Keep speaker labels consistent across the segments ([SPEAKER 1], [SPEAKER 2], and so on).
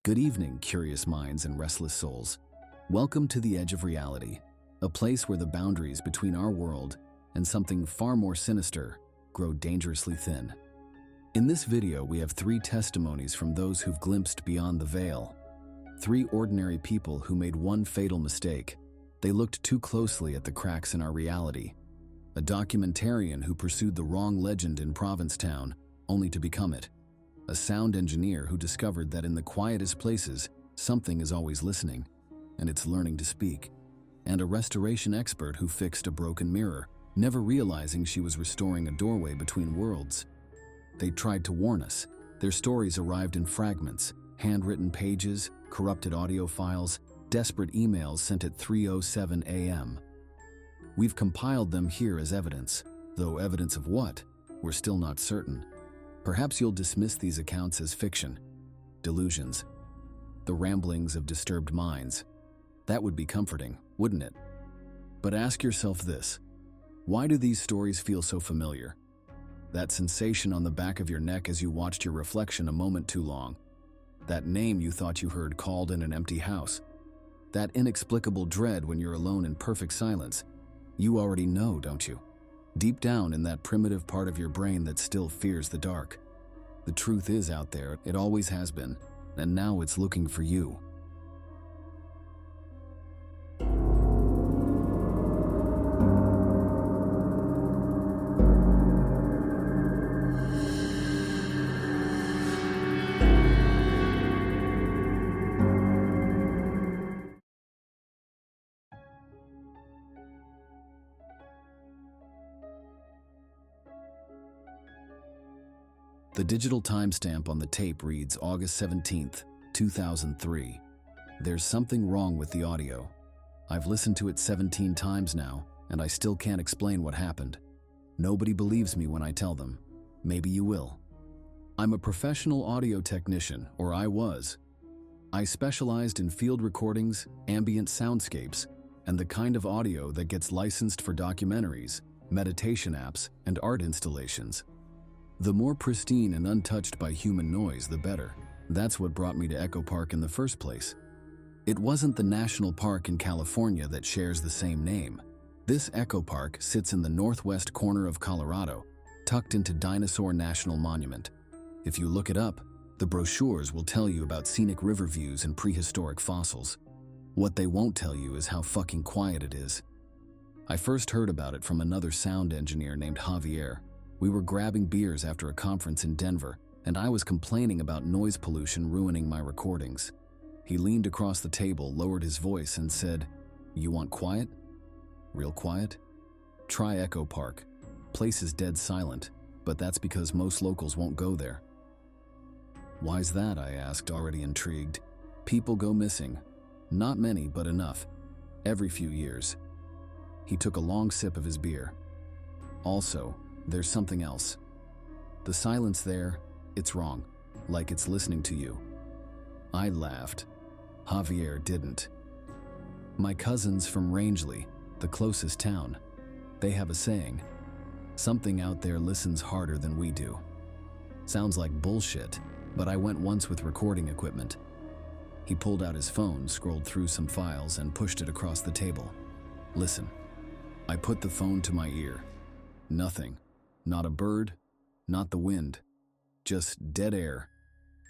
[SPEAKER 1] Good evening, curious minds and restless souls. Welcome to the edge of reality, a place where the boundaries between our world and something far more sinister grow dangerously thin. In this video, we have 3 testimonies from those who've glimpsed beyond the veil. 3 ordinary people who made one fatal mistake. They looked too closely at the cracks in our reality. A documentarian who pursued the wrong legend in Provincetown, only to become it. A sound engineer who discovered that in the quietest places, something is always listening, and it's learning to speak. And a restoration expert who fixed a broken mirror, never realizing she was restoring a doorway between worlds. They tried to warn us. Their stories arrived in fragments, handwritten pages, corrupted audio files, desperate emails sent at 3:07 a.m. We've compiled them here as evidence, though evidence of what, we're still not certain. Perhaps you'll dismiss these accounts as fiction, delusions, the ramblings of disturbed minds. That would be comforting, wouldn't it? But ask yourself this: why do these stories feel so familiar? That sensation on the back of your neck as you watched your reflection a moment too long. That name you thought you heard called in an empty house. That inexplicable dread when you're alone in perfect silence. You already know, don't you? Deep down in that primitive part of your brain that still fears the dark. The truth is out there, it always has been, and now it's looking for you. The digital timestamp on the tape reads August 17th, 2003. There's something wrong with the audio. I've listened to it 17 times now, and I still can't explain what happened. Nobody believes me when I tell them. Maybe you will. I'm a professional audio technician, or I was. I specialized in field recordings, ambient soundscapes, and the kind of audio that gets licensed for documentaries, meditation apps, and art installations. The more pristine and untouched by human noise, the better. That's what brought me to Echo Park in the first place. It wasn't the national park in California that shares the same name. This Echo Park sits in the northwest corner of Colorado, tucked into Dinosaur National Monument. If you look it up, the brochures will tell you about scenic river views and prehistoric fossils. What they won't tell you is how fucking quiet it is. I first heard about it from another sound engineer named Javier. We were grabbing beers after a conference in Denver, and I was complaining about noise pollution ruining my recordings. He leaned across the table, lowered his voice, and said, "You want quiet? Real quiet? Try Echo Park. Place is dead silent, but that's because most locals won't go there." "Why's that?" I asked, already intrigued. "People go missing. Not many, but enough. Every few years." He took a long sip of his beer. "Also, there's something else. The silence there, it's wrong, like it's listening to you." I laughed. Javier didn't. "My cousins from Rangeley, the closest town, they have a saying, something out there listens harder than we do. Sounds like bullshit, but I went once with recording equipment." He pulled out his phone, scrolled through some files, and pushed it across the table. "Listen." I put the phone to my ear. Nothing. Not a bird, not the wind, just dead air,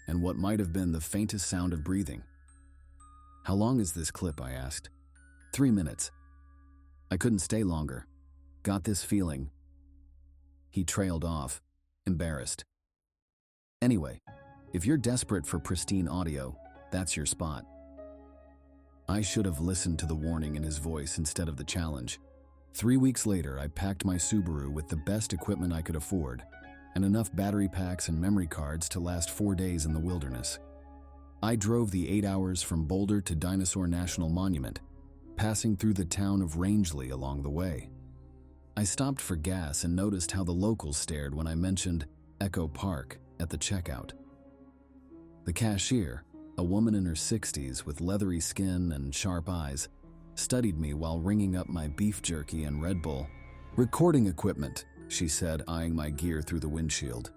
[SPEAKER 1] and what might have been the faintest sound of breathing. "How long is this clip?" I asked. 3 minutes. I couldn't stay longer. Got this feeling. He trailed off, embarrassed. "Anyway, if you're desperate for pristine audio, that's your spot." I should have listened to the warning in his voice instead of the challenge. 3 weeks later, I packed my Subaru with the best equipment I could afford, and enough battery packs and memory cards to last 4 days in the wilderness. I drove the 8 hours from Boulder to Dinosaur National Monument, passing through the town of Rangeley along the way. I stopped for gas and noticed how the locals stared when I mentioned Echo Park at the checkout. The cashier, a woman in her 60s with leathery skin and sharp eyes, studied me while ringing up my beef jerky and Red Bull. "Recording equipment," she said, eyeing my gear through the windshield.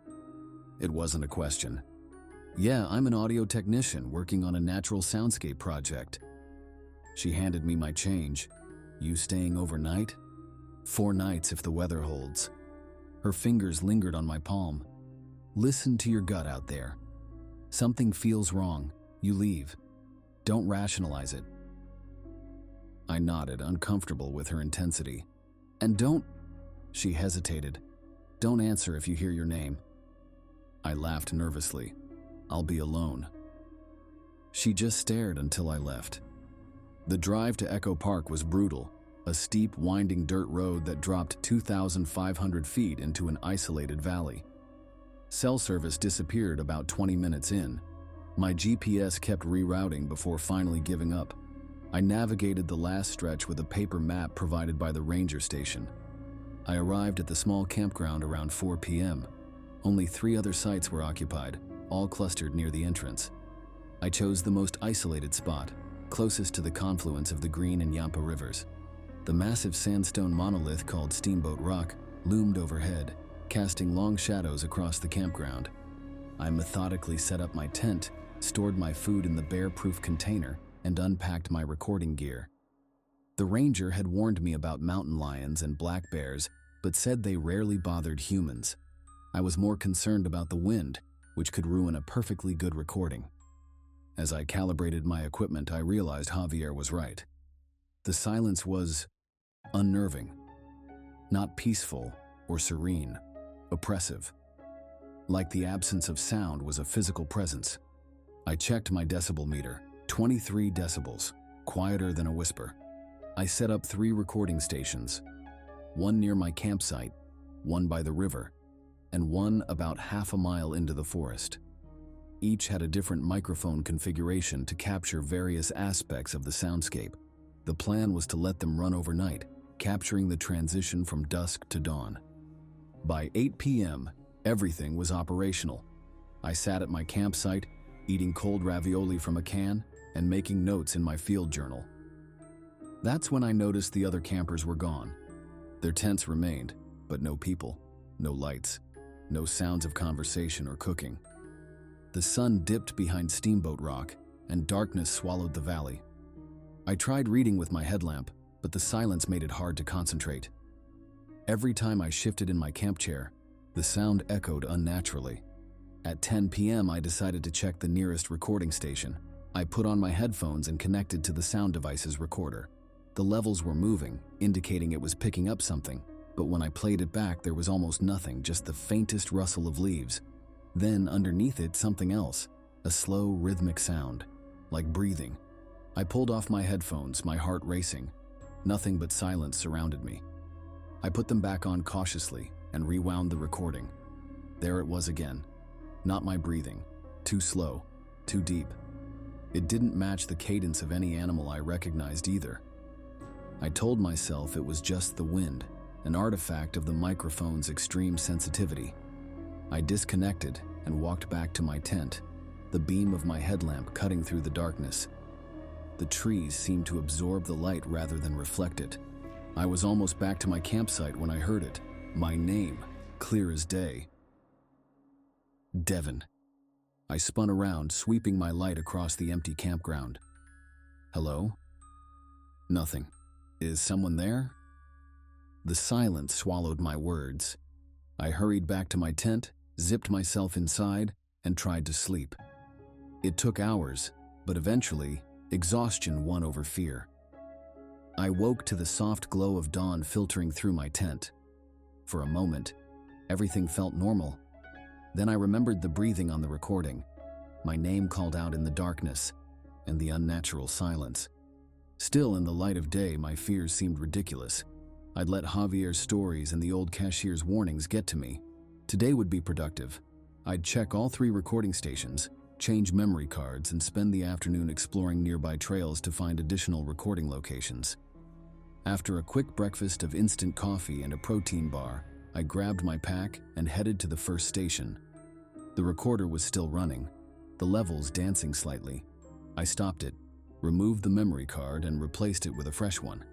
[SPEAKER 1] It wasn't a question. Yeah, I'm an audio technician working on a natural soundscape project. She handed me my change. You staying overnight? 4 nights if the weather holds. Her fingers lingered on my palm. Listen to your gut out there. Something feels wrong. You leave. Don't rationalize it. I nodded, uncomfortable with her intensity. And don't... She hesitated. Don't answer if you hear your name. I laughed nervously. I'll be alone. She just stared until I left. The drive to Echo Park was brutal, a steep, winding dirt road that dropped 2,500 feet into an isolated valley. Cell service disappeared about 20 minutes in. My GPS kept rerouting before finally giving up. I navigated the last stretch with a paper map provided by the ranger station. I arrived at the small campground around 4 p.m. Only 3 other sites were occupied, all clustered near the entrance. I chose the most isolated spot, closest to the confluence of the Green and Yampa rivers. The massive sandstone monolith called Steamboat Rock loomed overhead, casting long shadows across the campground. I methodically set up my tent, stored my food in the bear-proof container, and unpacked my recording gear. The ranger had warned me about mountain lions and black bears, but said they rarely bothered humans. I was more concerned about the wind, which could ruin a perfectly good recording. As I calibrated my equipment, I realized Javier was right. The silence was unnerving, not peaceful or serene, oppressive. Like the absence of sound was a physical presence. I checked my decibel meter, 23 decibels, quieter than a whisper. I set up 3 recording stations, one near my campsite, one by the river, and one about half a mile into the forest. Each had a different microphone configuration to capture various aspects of the soundscape. The plan was to let them run overnight, capturing the transition from dusk to dawn. By 8 p.m., everything was operational. I sat at my campsite, eating cold ravioli from a can and making notes in my field journal. That's when I noticed the other campers were gone. Their tents remained, but no people, no lights, no sounds of conversation or cooking. The sun dipped behind Steamboat Rock, and darkness swallowed the valley. I tried reading with my headlamp, but the silence made it hard to concentrate. Every time I shifted in my camp chair, the sound echoed unnaturally. At 10 p.m., I decided to check the nearest recording station. I put on my headphones and connected to the sound device's recorder. The levels were moving, indicating it was picking up something, but when I played it back, there was almost nothing, just the faintest rustle of leaves. Then, underneath it, something else, a slow, rhythmic sound, like breathing. I pulled off my headphones, my heart racing. Nothing but silence surrounded me. I put them back on cautiously and rewound the recording. There it was again. Not my breathing. Too slow, too deep. It didn't match the cadence of any animal I recognized either. I told myself it was just the wind, an artifact of the microphone's extreme sensitivity. I disconnected and walked back to my tent, the beam of my headlamp cutting through the darkness. The trees seemed to absorb the light rather than reflect it. I was almost back to my campsite when I heard it. My name, clear as day. Devin. I spun around, sweeping my light across the empty campground. Hello? Nothing. Is someone there? The silence swallowed my words. I hurried back to my tent, zipped myself inside, and tried to sleep. It took hours, but eventually, exhaustion won over fear. I woke to the soft glow of dawn filtering through my tent. For a moment, everything felt normal. Then I remembered the breathing on the recording, my name called out in the darkness, and the unnatural silence. Still, in the light of day, my fears seemed ridiculous. I'd let Javier's stories and the old cashier's warnings get to me. Today would be productive. I'd check all 3 recording stations, change memory cards, and spend the afternoon exploring nearby trails to find additional recording locations. After a quick breakfast of instant coffee and a protein bar, I grabbed my pack and headed to the first station. The recorder was still running, the levels dancing slightly. I stopped it, removed the memory card, and replaced it with a fresh one.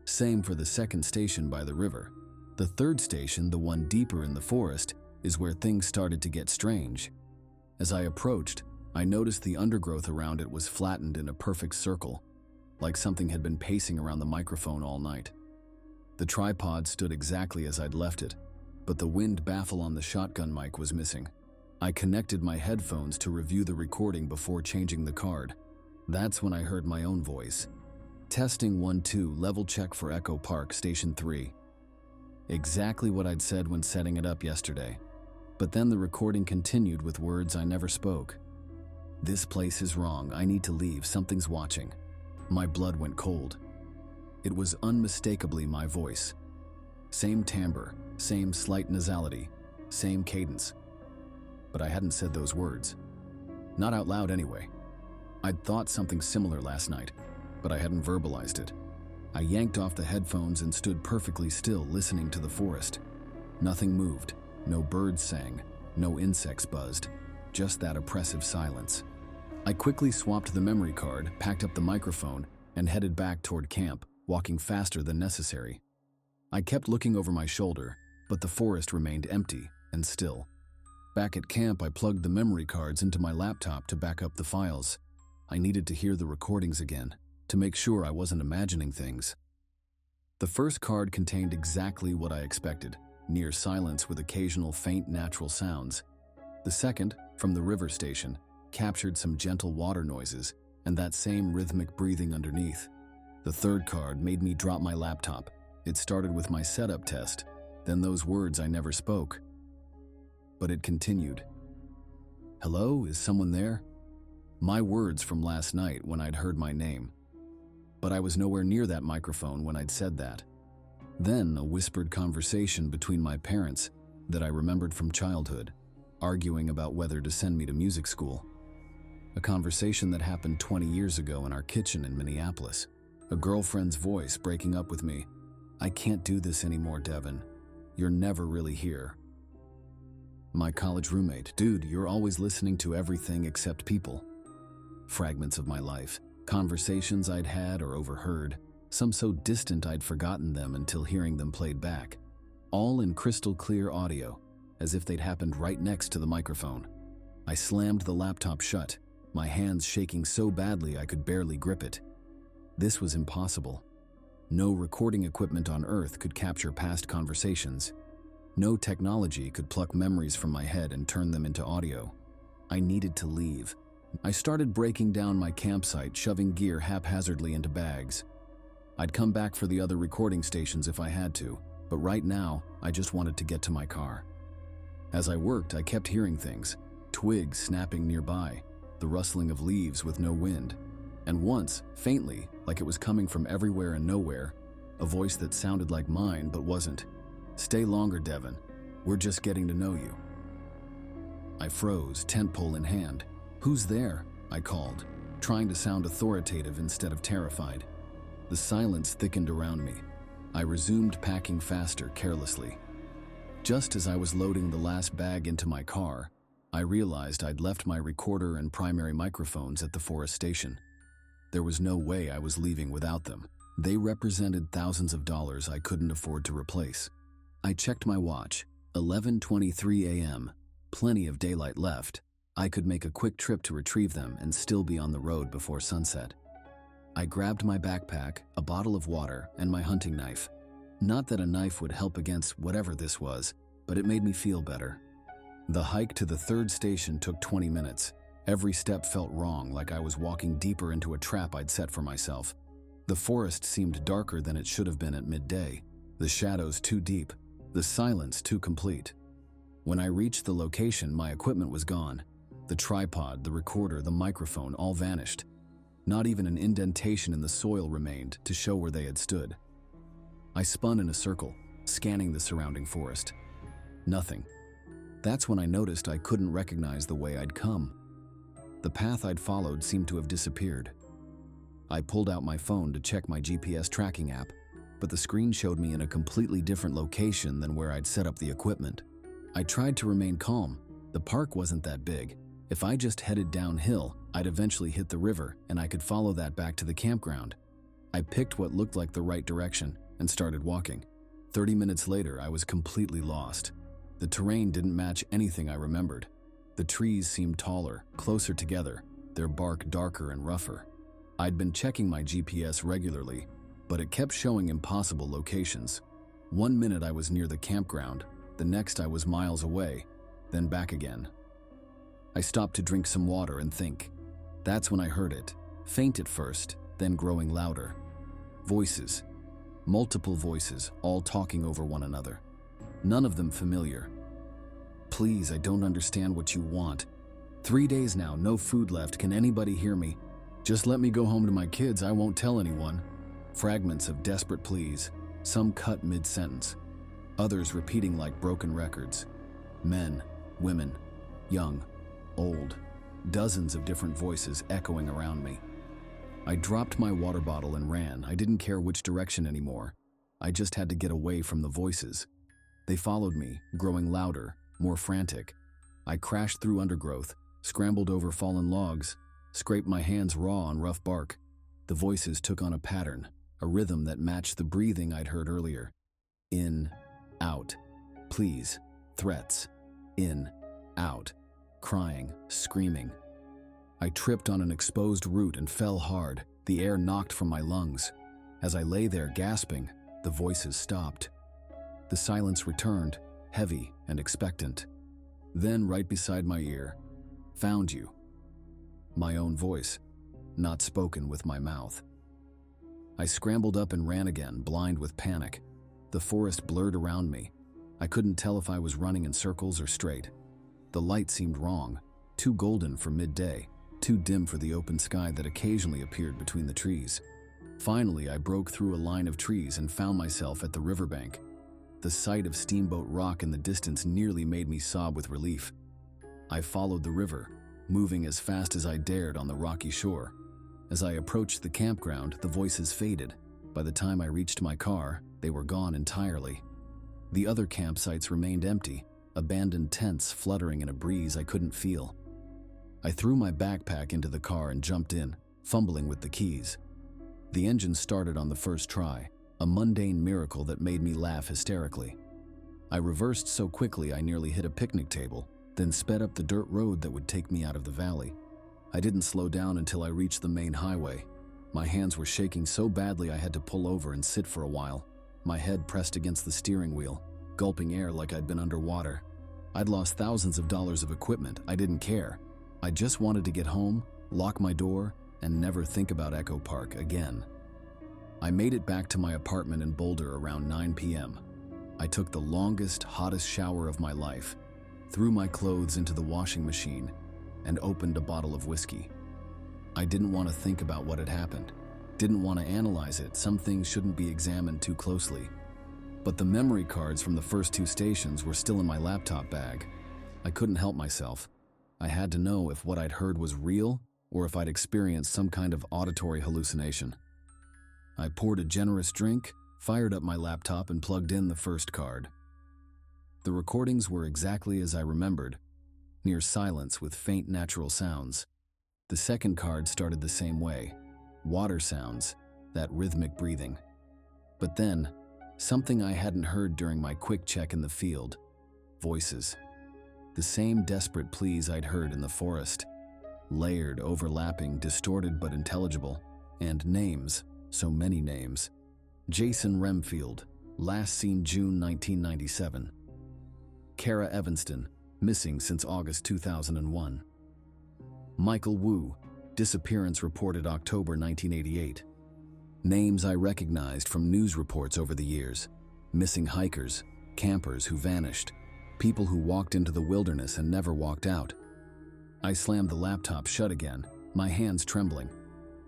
[SPEAKER 1] Same for the second station by the river. The third station, the one deeper in the forest, is where things started to get strange. As I approached, I noticed the undergrowth around it was flattened in a perfect circle, like something had been pacing around the microphone all night. The tripod stood exactly as I'd left it, but the wind baffle on the shotgun mic was missing. I connected my headphones to review the recording before changing the card. That's when I heard my own voice. Testing 1-2, level check for Echo Park, Station 3. Exactly what I'd said when setting it up yesterday. But then the recording continued with words I never spoke. This place is wrong. I need to leave. Something's watching. My blood went cold. It was unmistakably my voice. Same timbre, same slight nasality, same cadence. But I hadn't said those words. Not out loud anyway. I'd thought something similar last night, but I hadn't verbalized it. I yanked off the headphones and stood perfectly still, listening to the forest. Nothing moved. No birds sang. No insects buzzed. Just that oppressive silence. I quickly swapped the memory card, packed up the microphone, and headed back toward camp, walking faster than necessary. I kept looking over my shoulder, but the forest remained empty and still. Back at camp, I plugged the memory cards into my laptop to back up the files. I needed to hear the recordings again, to make sure I wasn't imagining things. The first card contained exactly what I expected, near silence with occasional faint natural sounds. The second, from the river station, captured some gentle water noises and that same rhythmic breathing underneath. The third card made me drop my laptop. It started with my setup test, then those words I never spoke. But it continued. Hello, is someone there? My words from last night when I'd heard my name. But I was nowhere near that microphone when I'd said that. Then a whispered conversation between my parents that I remembered from childhood, arguing about whether to send me to music school. A conversation that happened 20 years ago in our kitchen in Minneapolis. A girlfriend's voice breaking up with me. I can't do this anymore, Devin. You're never really here. My college roommate, dude, you're always listening to everything except people. Fragments of my life, conversations I'd had or overheard, some so distant I'd forgotten them until hearing them played back. All in crystal clear audio, as if they'd happened right next to the microphone. I slammed the laptop shut, my hands shaking so badly I could barely grip it. This was impossible. No recording equipment on Earth could capture past conversations. No technology could pluck memories from my head and turn them into audio. I needed to leave. I started breaking down my campsite, shoving gear haphazardly into bags. I'd come back for the other recording stations if I had to, but right now, I just wanted to get to my car. As I worked, I kept hearing things, twigs snapping nearby, the rustling of leaves with no wind, and once, faintly, like it was coming from everywhere and nowhere, a voice that sounded like mine but wasn't. Stay longer, Devin. We're just getting to know you. I froze, tent pole in hand. Who's there? I called, trying to sound authoritative instead of terrified. The silence thickened around me. I resumed packing faster, carelessly. Just as I was loading the last bag into my car, I realized I'd left my recorder and primary microphones at the forest station. There was no way I was leaving without them. They represented thousands of dollars I couldn't afford to replace. I checked my watch, 11:23 a.m., plenty of daylight left. I could make a quick trip to retrieve them and still be on the road before sunset. I grabbed my backpack, a bottle of water, and my hunting knife. Not that a knife would help against whatever this was, but it made me feel better. The hike to the third station took 20 minutes. Every step felt wrong, like I was walking deeper into a trap I'd set for myself. The forest seemed darker than it should have been at midday, the shadows too deep, the silence too complete. When I reached the location, my equipment was gone. The tripod, the recorder, the microphone all vanished. Not even an indentation in the soil remained to show where they had stood. I spun in a circle, scanning the surrounding forest. Nothing. That's when I noticed I couldn't recognize the way I'd come. The path I'd followed seemed to have disappeared. I pulled out my phone to check my GPS tracking app, but the screen showed me in a completely different location than where I'd set up the equipment. I tried to remain calm. The park wasn't that big. If I just headed downhill, I'd eventually hit the river and I could follow that back to the campground. I picked what looked like the right direction and started walking. 30 minutes later, I was completely lost. The terrain didn't match anything I remembered. The trees seemed taller, closer together, their bark darker and rougher. I'd been checking my GPS regularly, but it kept showing impossible locations. One minute I was near the campground, the next I was miles away, then back again. I stopped to drink some water and think. That's when I heard it, faint at first, then growing louder. Voices. Multiple voices, all talking over one another. None of them familiar. Please, I don't understand what you want. 3 days now, no food left. Can anybody hear me? Just let me go home to my kids. I won't tell anyone. Fragments of desperate pleas, some cut mid-sentence, others repeating like broken records. Men, women, young, old, dozens of different voices echoing around me. I dropped my water bottle and ran. I didn't care which direction anymore. I just had to get away from the voices. They followed me, growing louder, more frantic. I crashed through undergrowth, scrambled over fallen logs, scraped my hands raw on rough bark. The voices took on a pattern, a rhythm that matched the breathing I'd heard earlier. In, out, please, threats. In, out, crying, screaming. I tripped on an exposed root and fell hard, the air knocked from my lungs. As I lay there gasping, the voices stopped. The silence returned, heavy and expectant. Then, right beside my ear, found you. My own voice, not spoken with my mouth. I scrambled up and ran again, blind with panic. The forest blurred around me. I couldn't tell if I was running in circles or straight. The light seemed wrong, too golden for midday, too dim for the open sky that occasionally appeared between the trees. Finally, I broke through a line of trees and found myself at the riverbank. The sight of Steamboat Rock in the distance nearly made me sob with relief. I followed the river, moving as fast as I dared on the rocky shore. As I approached the campground, the voices faded. By the time I reached my car, they were gone entirely. The other campsites remained empty, abandoned tents fluttering in a breeze I couldn't feel. I threw my backpack into the car and jumped in, fumbling with the keys. The engine started on the first try, a mundane miracle that made me laugh hysterically. I reversed so quickly I nearly hit a picnic table, then sped up the dirt road that would take me out of the valley. I didn't slow down until I reached the main highway. My hands were shaking so badly I had to pull over and sit for a while, my head pressed against the steering wheel, gulping air like I'd been underwater. I'd lost thousands of dollars of equipment. I didn't care. I just wanted to get home, lock my door, and never think about Echo Park again. I made it back to my apartment in Boulder around 9 p.m. I took the longest, hottest shower of my life, threw my clothes into the washing machine, and opened a bottle of whiskey. I didn't want to think about what had happened, didn't want to analyze it. Some things shouldn't be examined too closely. But the memory cards from the first 2 stations were still in my laptop bag. I couldn't help myself. I had to know if what I'd heard was real or if I'd experienced some kind of auditory hallucination. I poured a generous drink, fired up my laptop, and plugged in the first card. The recordings were exactly as I remembered, near silence with faint natural sounds. The second card started the same way, water sounds, that rhythmic breathing. But then, something I hadn't heard during my quick check in the field, voices. The same desperate pleas I'd heard in the forest, layered, overlapping, distorted but intelligible, and names, so many names. Jason Remfield, last seen June 1997. Kara Evanston, missing since August 2001. Michael Wu, disappearance reported October 1988. Names I recognized from news reports over the years. Missing hikers, campers who vanished, people who walked into the wilderness and never walked out. I slammed the laptop shut again, my hands trembling.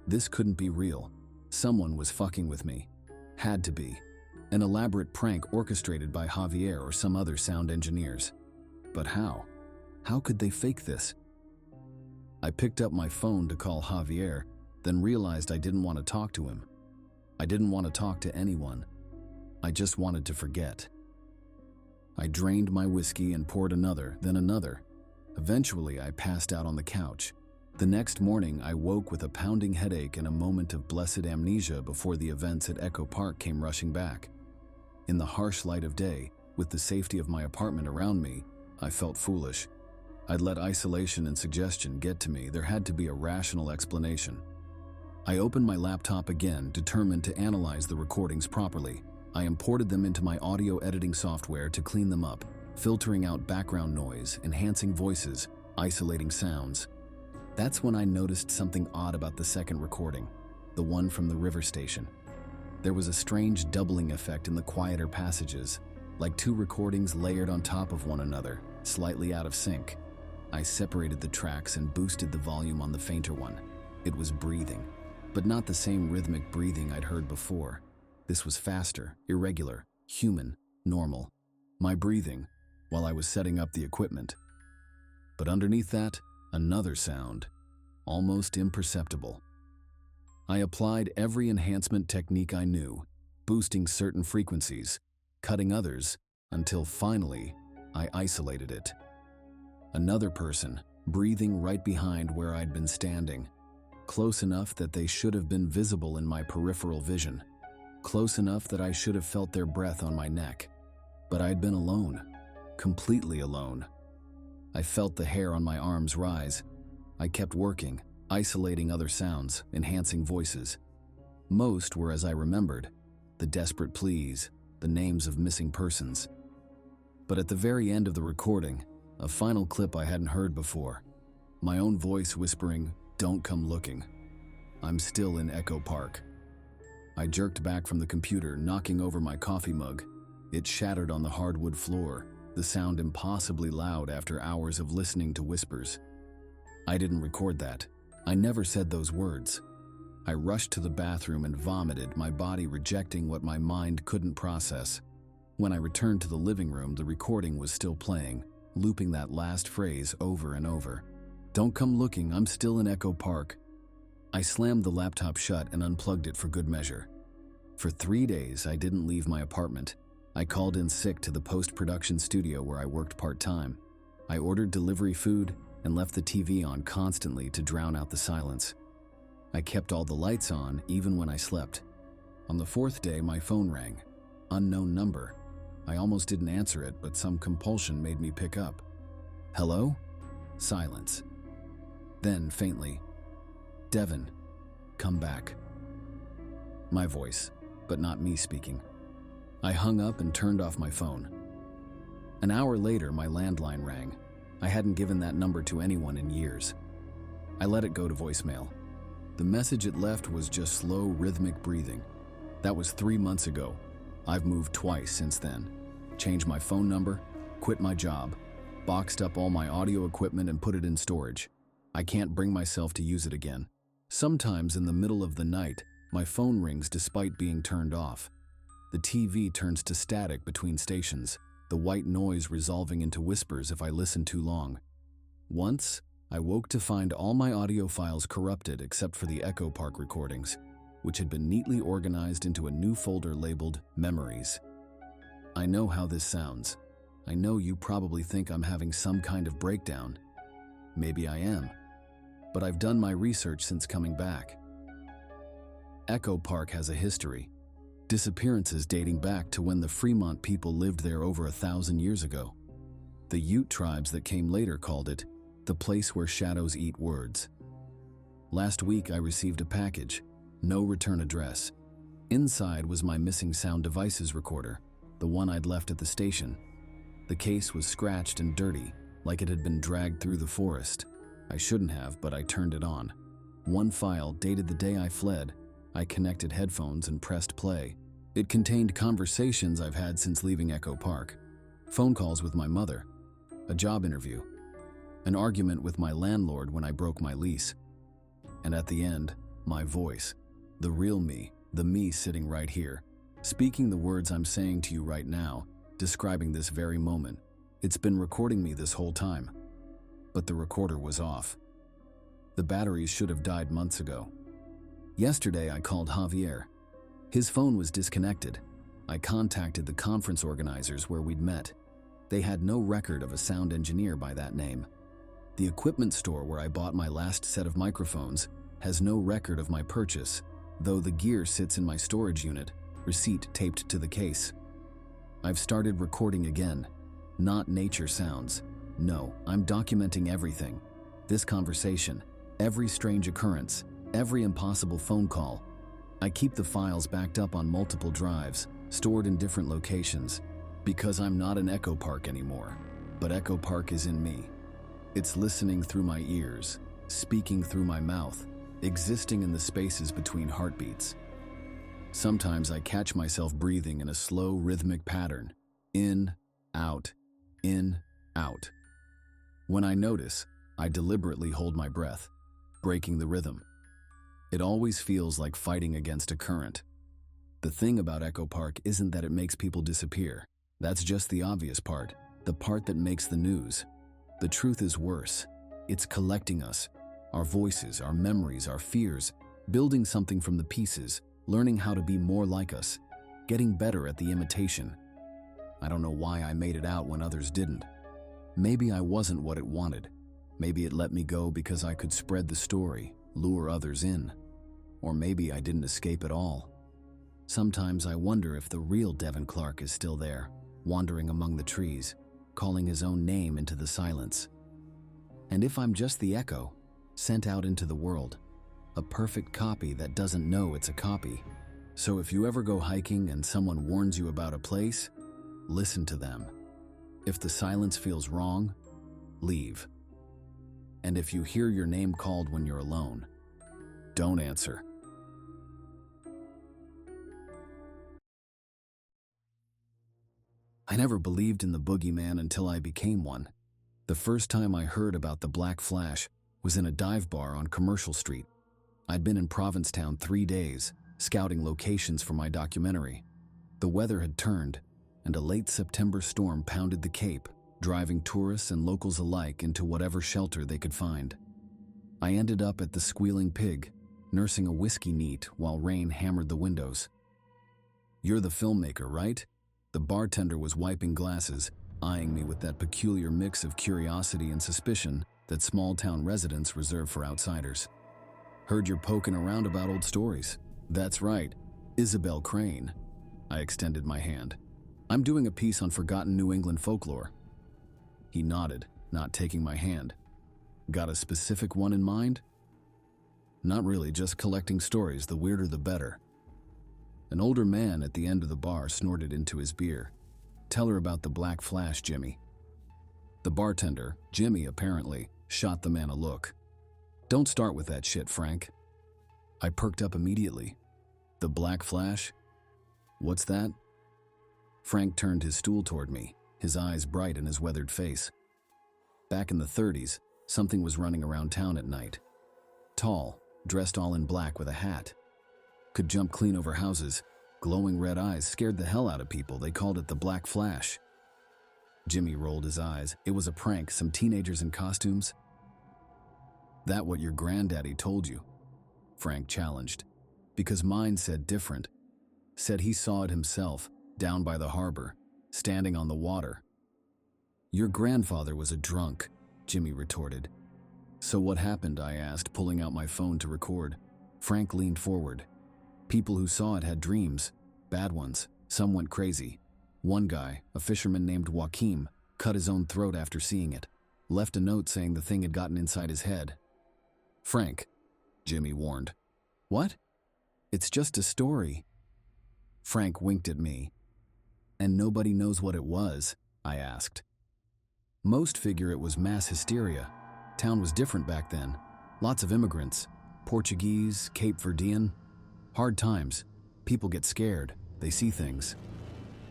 [SPEAKER 1] This couldn't be real. Someone was fucking with me. Had to be. An elaborate prank orchestrated by Javier or some other sound engineers. But how? How could they fake this? I picked up my phone to call Javier, then realized I didn't want to talk to him. I didn't want to talk to anyone. I just wanted to forget. I drained my whiskey and poured another, then another. Eventually, I passed out on the couch. The next morning, I woke with a pounding headache and a moment of blessed amnesia before the events at Echo Park came rushing back. In the harsh light of day, with the safety of my apartment around me, I felt foolish. I'd let isolation and suggestion get to me. There had to be a rational explanation. I opened my laptop again, determined to analyze the recordings properly. I imported them into my audio editing software to clean them up, filtering out background noise, enhancing voices, isolating sounds. That's when I noticed something odd about the second recording, the one from the river station. There was a strange doubling effect in the quieter passages, like two recordings layered on top of one another, slightly out of sync. I separated the tracks and boosted the volume on the fainter one. It was breathing, but not the same rhythmic breathing I'd heard before. This was faster, irregular, human, normal. My breathing, while I was setting up the equipment. But underneath that, another sound, almost imperceptible. I applied every enhancement technique I knew, boosting certain frequencies, cutting others, until finally, I isolated it. Another person, breathing right behind where I'd been standing, close enough that they should have been visible in my peripheral vision, close enough that I should have felt their breath on my neck. But I'd been alone, completely alone. I felt the hair on my arms rise. I kept working, isolating other sounds, enhancing voices. Most were as I remembered, the desperate pleas, the names of missing persons. But at the very end of the recording, a final clip I hadn't heard before. My own voice whispering, "Don't come looking. I'm still in Echo Park." I jerked back from the computer, knocking over my coffee mug. It shattered on the hardwood floor, the sound impossibly loud after hours of listening to whispers. I didn't record that. I never said those words. I rushed to the bathroom and vomited, my body rejecting what my mind couldn't process. When I returned to the living room, the recording was still playing, looping that last phrase over and over. "Don't come looking, I'm still in Echo Park." I slammed the laptop shut and unplugged it for good measure. For 3 days, I didn't leave my apartment. I called in sick to the post-production studio where I worked part-time. I ordered delivery food and left the TV on constantly to drown out the silence. I kept all the lights on, even when I slept. On the 4th day, my phone rang. Unknown number. I almost didn't answer it, but some compulsion made me pick up. "Hello?" Silence. Then, faintly, "Devin, come back." My voice, but not me speaking. I hung up and turned off my phone. An hour later, my landline rang. I hadn't given that number to anyone in years. I let it go to voicemail. The message it left was just slow, rhythmic breathing. That was 3 months ago. I've moved twice since then. Changed my phone number, quit my job, boxed up all my audio equipment and put it in storage. I can't bring myself to use it again. Sometimes in the middle of the night, my phone rings despite being turned off. The TV turns to static between stations, the white noise resolving into whispers if I listen too long. Once, I woke to find all my audio files corrupted except for the Echo Park recordings, which had been neatly organized into a new folder labeled Memories. I know how this sounds. I know you probably think I'm having some kind of breakdown. Maybe I am. But I've done my research since coming back. Echo Park has a history. Disappearances dating back to when the Fremont people lived there over 1,000 years ago. The Ute tribes that came later called it the place where shadows eat words. Last week I received a package, no return address. Inside was my missing sound devices recorder, the one I'd left at the station. The case was scratched and dirty, like it had been dragged through the forest. I shouldn't have, but I turned it on. One file dated the day I fled. I connected headphones and pressed play. It contained conversations I've had since leaving Echo Park, phone calls with my mother, a job interview, an argument with my landlord when I broke my lease, and at the end, my voice, the real me, the me sitting right here, speaking the words I'm saying to you right now, describing this very moment. It's been recording me this whole time, but the recorder was off. The batteries should have died months ago. Yesterday, I called Javier. His phone was disconnected. I contacted the conference organizers where we'd met. They had no record of a sound engineer by that name. The equipment store where I bought my last set of microphones has no record of my purchase, though the gear sits in my storage unit, receipt taped to the case. I've started recording again. Not nature sounds, No, I'm documenting everything. This conversation, every strange occurrence, every impossible phone call. I keep the files backed up on multiple drives, stored in different locations, because I'm not an Echo Park anymore. But Echo Park is in me. It's listening through my ears, speaking through my mouth, existing in the spaces between heartbeats. Sometimes I catch myself breathing in a slow, rhythmic pattern. In, out, in, out. When I notice, I deliberately hold my breath, breaking the rhythm. It always feels like fighting against a current. The thing about Echo Park isn't that it makes people disappear. That's just the obvious part, the part that makes the news. The truth is worse. It's collecting us, our voices, our memories, our fears, building something from the pieces, learning how to be more like us, getting better at the imitation. I don't know why I made it out when others didn't. Maybe I wasn't what it wanted. Maybe it let me go because I could spread the story, lure others in. Or maybe I didn't escape at all. Sometimes I wonder if the real Devin Clark is still there, wandering among the trees, calling his own name into the silence. And if I'm just the echo, sent out into the world, a perfect copy that doesn't know it's a copy. So if you ever go hiking and someone warns you about a place, listen to them. If the silence feels wrong, leave. And if you hear your name called when you're alone, don't answer. I never believed in the boogeyman until I became one. The first time I heard about the Black Flash was in a dive bar on Commercial Street. I'd been in Provincetown 3 days, scouting locations for my documentary. The weather had turned, and a late September storm pounded the Cape, driving tourists and locals alike into whatever shelter they could find. I ended up at the Squealing Pig, nursing a whiskey neat while rain hammered the windows. "You're the filmmaker, right?" The bartender was wiping glasses, eyeing me with that peculiar mix of curiosity and suspicion that small-town residents reserve for outsiders. "Heard you're poking around about old stories." "That's right, Isabel Crane." I extended my hand. "I'm doing a piece on forgotten New England folklore." He nodded, not taking my hand. "Got a specific one in mind?" "Not really, just collecting stories, the weirder the better." An older man at the end of the bar snorted into his beer. "Tell her about the Black Flash, Jimmy." The bartender, Jimmy apparently, shot the man a look. "Don't start with that shit, Frank." I perked up immediately. "The Black Flash? What's that?" Frank turned his stool toward me, his eyes bright in his weathered face. "Back in the 30s, something was running around town at night. Tall, dressed all in black with a hat. Could jump clean over houses. Glowing red eyes scared the hell out of people. They called it the Black Flash." Jimmy rolled his eyes. "It was a prank, some teenagers in costumes." "That what your granddaddy told you?" Frank challenged. "Because mine said different. Said he saw it himself, down by the harbor, standing on the water." "Your grandfather was a drunk," Jimmy retorted. "So what happened?" I asked, pulling out my phone to record. Frank leaned forward. "People who saw it had dreams, bad ones. Some went crazy. One guy, a fisherman named Joaquim, cut his own throat after seeing it. Left a note saying the thing had gotten inside his head." "Frank," Jimmy warned. "What?" "It's just a story." Frank winked at me. "And nobody knows what it was?" I asked. "Most figure it was mass hysteria. Town was different back then. Lots of immigrants. Portuguese, Cape Verdean. Hard times. People get scared. They see things."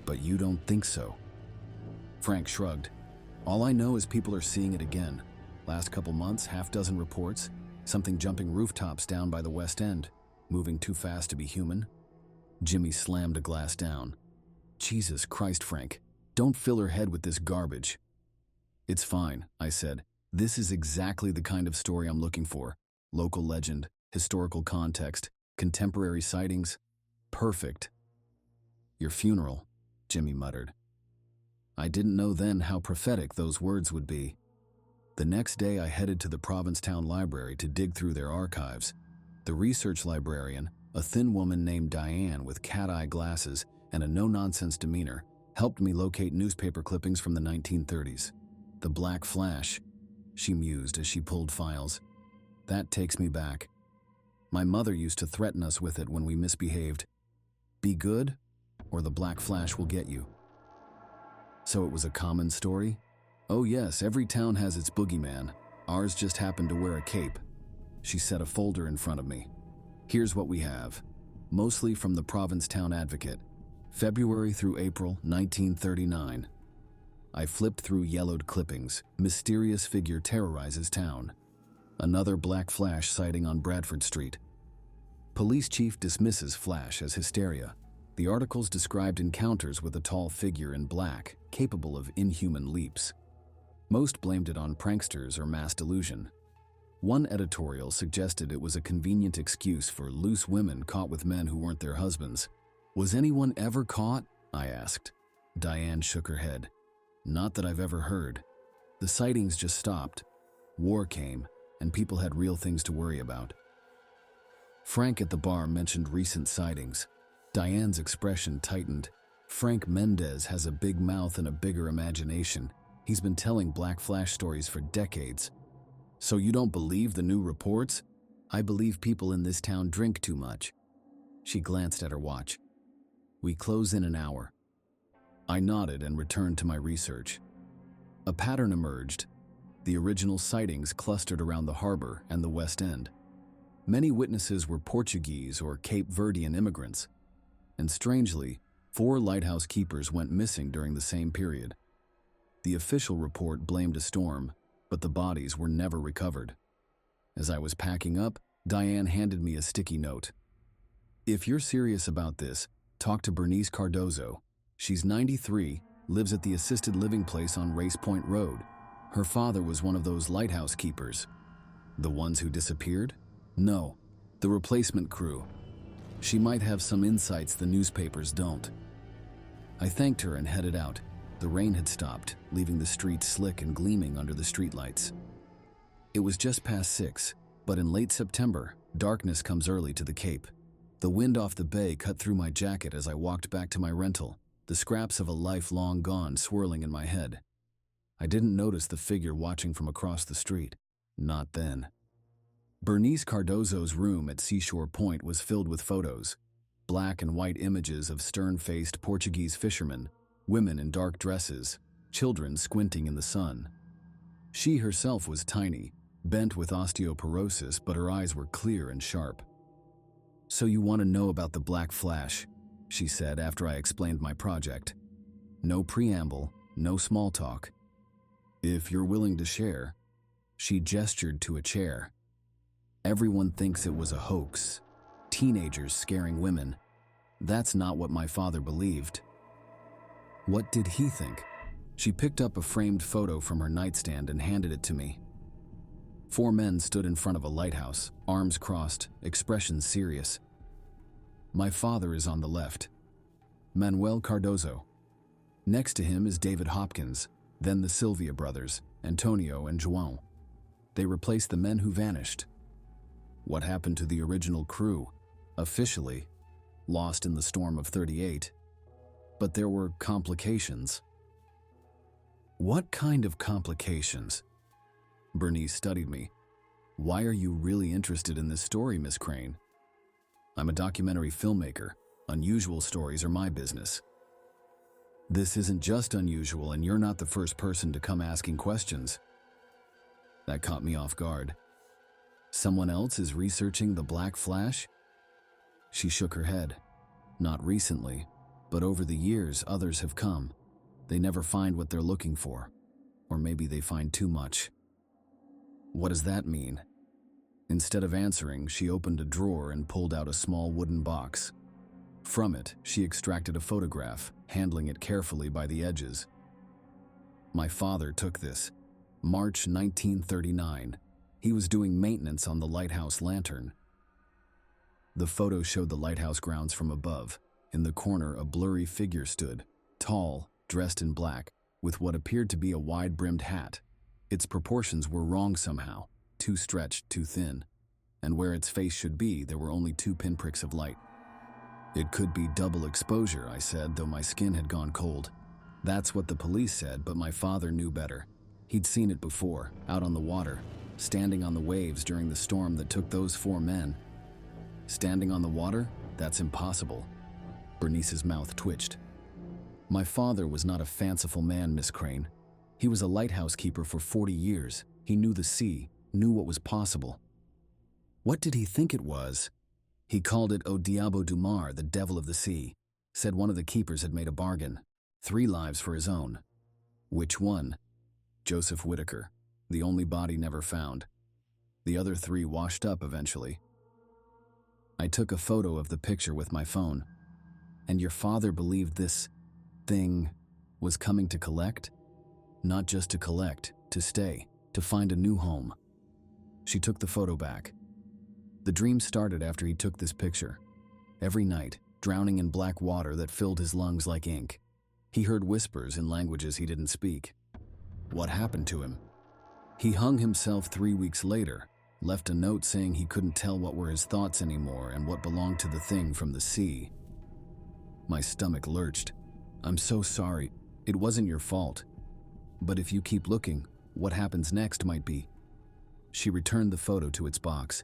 [SPEAKER 1] "But you don't think so?" Frank shrugged. "All I know is people are seeing it again. Last couple months, half-dozen reports. Something jumping rooftops down by the West End. Moving too fast to be human." Jimmy slammed a glass down. "Jesus Christ, Frank. Don't fill her head with this garbage." "It's fine," I said. "This is exactly the kind of story I'm looking for. Local legend, historical context, contemporary sightings. Perfect." "Your funeral," Jimmy muttered. I didn't know then how prophetic those words would be. The next day I headed to the Provincetown library to dig through their archives. The research librarian, a thin woman named Diane with cat-eye glasses and a no-nonsense demeanor, helped me locate newspaper clippings from the 1930s. The black flash, she mused as she pulled files. That takes me back. My mother used to threaten us with it when we misbehaved. Be good, or the black flash will get you. So it was a common story? Oh yes, every town has its boogeyman. Ours just happened to wear a cape. She set a folder in front of me. Here's what we have. Mostly from the Provincetown Advocate. February through April 1939. I flipped through yellowed clippings. Mysterious figure terrorizes town. Another black flash sighting on Bradford Street. Police chief dismisses flash as hysteria. The articles described encounters with a tall figure in black, capable of inhuman leaps. Most blamed it on pranksters or mass delusion. One editorial suggested it was a convenient excuse for loose women caught with men who weren't their husbands. Was anyone ever caught? I asked. Diane shook her head. Not that I've ever heard. The sightings just stopped. War came, and people had real things to worry about. Frank at the bar mentioned recent sightings. Diane's expression tightened. Frank Mendez has a big mouth and a bigger imagination. He's been telling black flash stories for decades. So you don't believe the new reports? I believe people in this town drink too much. She glanced at her watch. We close in an hour. I nodded and returned to my research. A pattern emerged. The original sightings clustered around the harbor and the West End. Many witnesses were Portuguese or Cape Verdean immigrants. And strangely, 4 lighthouse keepers went missing during the same period. The official report blamed a storm, but the bodies were never recovered. As I was packing up, Diane handed me a sticky note. If you're serious about this, talk to Bernice Cardozo. She's 93, lives at the assisted living place on Race Point Road. Her father was one of those lighthouse keepers. The ones who disappeared? No, the replacement crew. She might have some insights the newspapers don't. I thanked her and headed out. The rain had stopped, leaving the streets slick and gleaming under the streetlights. It was just past 6, but in late September, darkness comes early to the Cape. The wind off the bay cut through my jacket as I walked back to my rental, the scraps of a life long gone swirling in my head. I didn't notice the figure watching from across the street. Not then. Bernice Cardozo's room at Seashore Point was filled with photos. Black and white images of stern-faced Portuguese fishermen, women in dark dresses, children squinting in the sun. She herself was tiny, bent with osteoporosis, but her eyes were clear and sharp. So you want to know about the black flash, she said after I explained my project. No preamble, no small talk. If you're willing to share. She gestured to a chair. Everyone thinks it was a hoax. Teenagers scaring women. That's not what my father believed. What did he think? She picked up a framed photo from her nightstand and handed it to me. 4 men stood in front of a lighthouse, arms crossed, expressions serious. My father is on the left. Manuel Cardozo. Next to him is David Hopkins, then the Sylvia brothers, Antonio and João. They replaced the men who vanished. What happened to the original crew? Officially, lost in the storm of 38. But there were complications. What kind of complications? Bernice studied me. Why are you really interested in this story, Miss Crane? I'm a documentary filmmaker. Unusual stories are my business. This isn't just unusual, and you're not the first person to come asking questions. That caught me off guard. Someone else is researching the black flash? She shook her head. Not recently, but over the years others have come. They never find what they're looking for. Or maybe they find too much. What does that mean? Instead of answering, she opened a drawer and pulled out a small wooden box. From it, she extracted a photograph, handling it carefully by the edges. My father took this. March 1939. He was doing maintenance on the lighthouse lantern. The photo showed the lighthouse grounds from above. In the corner, a blurry figure stood, tall, dressed in black, with what appeared to be a wide-brimmed hat. Its proportions were wrong somehow, too stretched, too thin. And where its face should be, there were only 2 pinpricks of light. It could be double exposure, I said, though my skin had gone cold. That's what the police said, but my father knew better. He'd seen it before, out on the water, standing on the waves during the storm that took those 4 men. Standing on the water? That's impossible. Bernice's mouth twitched. My father was not a fanciful man, Miss Crane. He was a lighthouse keeper for 40 years. He knew the sea, knew what was possible. What did he think it was? He called it O Diabo du Mar, the devil of the sea. Said one of the keepers had made a bargain. 3 lives for his own. Which one? Joseph Whitaker, the only body never found. The other 3 washed up eventually. I took a photo of the picture with my phone. And your father believed this thing was coming to collect? Not just to collect, to stay, to find a new home. She took the photo back. The dream started after he took this picture. Every night, drowning in black water that filled his lungs like ink. He heard whispers in languages he didn't speak. What happened to him? He hung himself 3 weeks later, left a note saying he couldn't tell what were his thoughts anymore and what belonged to the thing from the sea. My stomach lurched. I'm so sorry. It wasn't your fault. But if you keep looking, what happens next might be. She returned the photo to its box.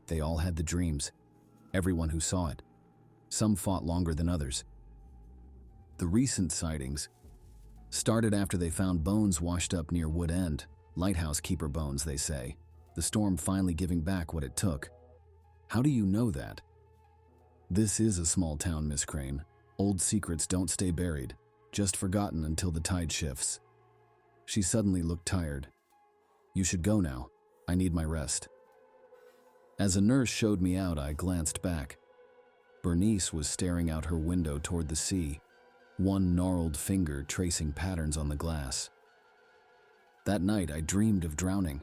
[SPEAKER 1] They all had the dreams. Everyone who saw it. Some fought longer than others. The recent sightings started after they found bones washed up near Wood End. Lighthouse keeper bones, they say. The storm finally giving back what it took. How do you know that? This is a small town, Miss Crane. Old secrets don't stay buried, just forgotten until the tide shifts. She suddenly looked tired. You should go now. I need my rest. As a nurse showed me out, I glanced back. Bernice was staring out her window toward the sea, one gnarled finger tracing patterns on the glass. That night, I dreamed of drowning.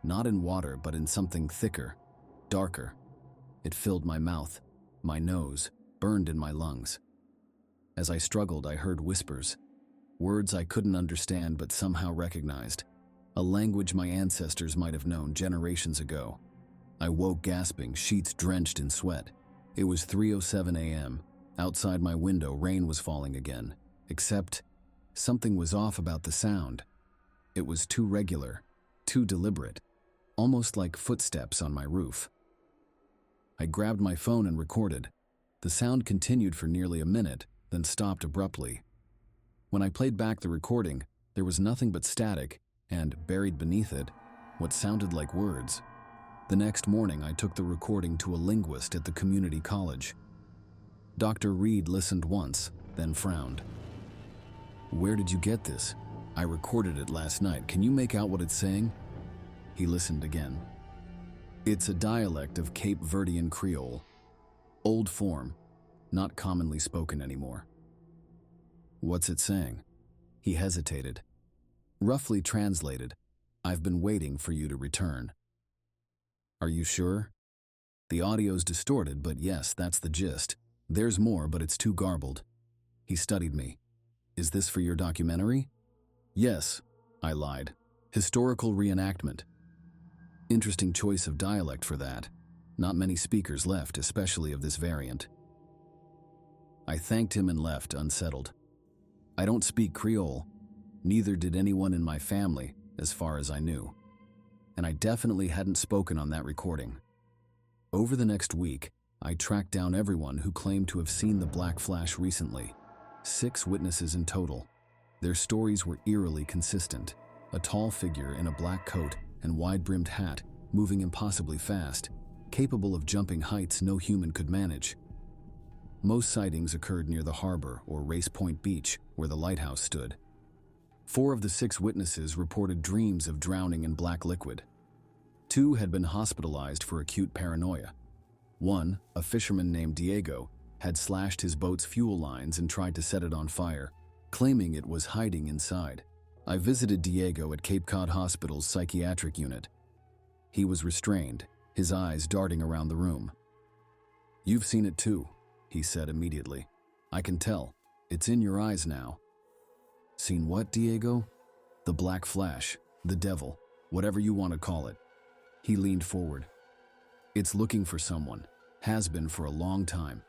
[SPEAKER 1] Not in water, but in something thicker, darker. It filled my mouth, my nose, burned in my lungs. As I struggled, I heard whispers. Words I couldn't understand but somehow recognized. A language my ancestors might have known generations ago. I woke gasping, sheets drenched in sweat. It was 3:07 a.m. Outside my window, rain was falling again. Except, something was off about the sound. It was too regular, too deliberate, almost like footsteps on my roof. I grabbed my phone and recorded. The sound continued for nearly a minute, then stopped abruptly. When I played back the recording, there was nothing but static, and, buried beneath it, what sounded like words. The next morning, I took the recording to a linguist at the community college. Dr. Reed listened once, then frowned. Where did you get this? I recorded it last night. Can you make out what it's saying? He listened again. It's a dialect of Cape Verdean Creole. Old form, not commonly spoken anymore. What's it saying? He hesitated. Roughly translated, I've been waiting for you to return. Are you sure? The audio's distorted, but yes, that's the gist. There's more, but it's too garbled. He studied me. Is this for your documentary? Yes, I lied. Historical reenactment. Interesting choice of dialect for that. Not many speakers left, especially of this variant. I thanked him and left, unsettled. I don't speak Creole. Neither did anyone in my family, as far as I knew. And I definitely hadn't spoken on that recording. Over the next week, I tracked down everyone who claimed to have seen the black flash recently. 6 witnesses in total. Their stories were eerily consistent. A tall figure in a black coat and wide-brimmed hat, moving impossibly fast, capable of jumping heights no human could manage. Most sightings occurred near the harbor or Race Point Beach, where the lighthouse stood. 4 of the 6 witnesses reported dreams of drowning in black liquid. 2 had been hospitalized for acute paranoia. 1, a fisherman named Diego, had slashed his boat's fuel lines and tried to set it on fire, claiming it was hiding inside. I visited Diego at Cape Cod Hospital's psychiatric unit. He was restrained, his eyes darting around the room. You've seen it too, he said immediately. I can tell. It's in your eyes now. Seen what, Diego? The black flash, the devil, whatever you want to call it. He leaned forward. It's looking for someone. Has been for a long time.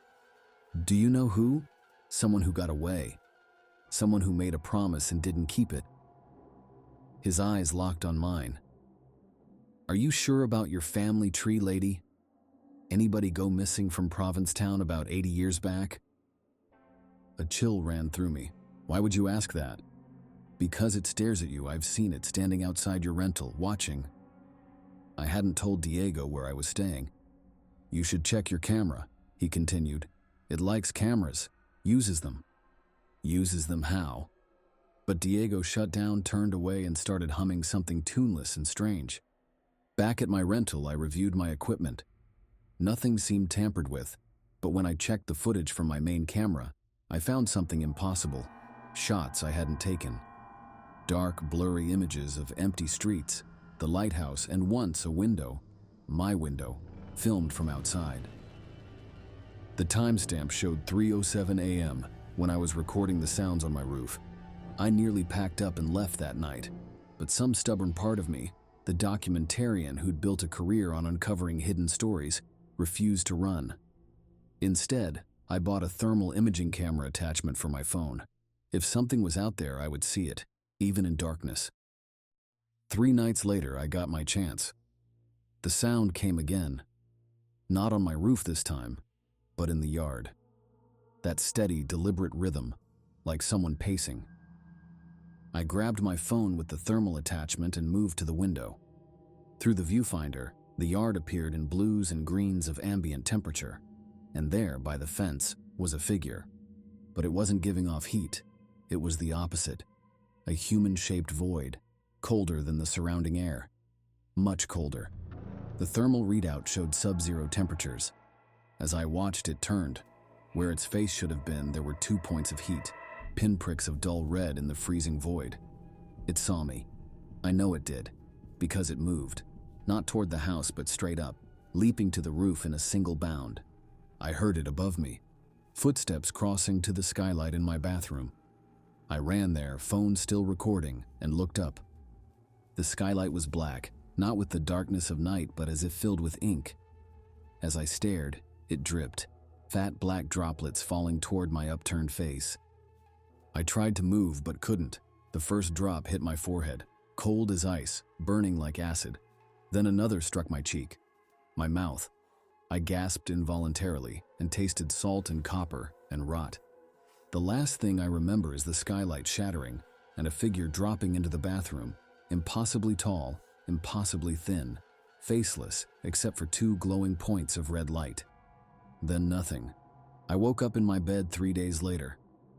[SPEAKER 1] Do you know who? Someone who got away. Someone who made a promise and didn't keep it. His eyes locked on mine. "Are you sure about your family tree, lady? Anybody go missing from Provincetown about 80 years back?" A chill ran through me. "Why would you ask that?" "Because it stares at you. I've seen it standing outside your rental, watching." I hadn't told Diego where I was staying. "You should check your camera," he continued. "It likes cameras, uses them." "Uses them how?" But Diego shut down, turned away, and started humming something tuneless and strange. Back at my rental, I reviewed my equipment. Nothing seemed tampered with, but when I checked the footage from my main camera, I found something impossible: shots I hadn't taken. Dark, blurry images of empty streets, the lighthouse, and once a window, my window, filmed from outside. The timestamp showed 3:07 a.m. when I was recording the sounds on my roof. I nearly packed up and left that night, but some stubborn part of me, the documentarian who'd built a career on uncovering hidden stories, refused to run. Instead, I bought a thermal imaging camera attachment for my phone. If something was out there, I would see it, even in darkness. 3 nights later, I got my chance. The sound came again. Not on my roof this time, but in the yard. That steady, deliberate rhythm, like someone pacing. I grabbed my phone with the thermal attachment and moved to the window. Through the viewfinder, the yard appeared in blues and greens of ambient temperature, and there, by the fence, was a figure. But it wasn't giving off heat. It was the opposite. A human-shaped void, colder than the surrounding air. Much colder. The thermal readout showed sub-zero temperatures. As I watched, it turned. Where its face should have been, there were 2 points of heat, pinpricks of dull red in the freezing void. It saw me. I know it did, because it moved. Not toward the house, but straight up, leaping to the roof in a single bound. I heard it above me, footsteps crossing to the skylight in my bathroom. I ran there, phone still recording, and looked up. The skylight was black, not with the darkness of night, but as if filled with ink. As I stared, it dripped, fat black droplets falling toward my upturned face. I tried to move, but couldn't. The first drop hit my forehead, cold as ice, burning like acid. Then another struck my cheek, my mouth. I gasped involuntarily and tasted salt and copper and rot. The last thing I remember is the skylight shattering and a figure dropping into the bathroom, impossibly tall, impossibly thin, faceless except for 2 glowing points of red light. Then nothing. I woke up in my bed 3 days later.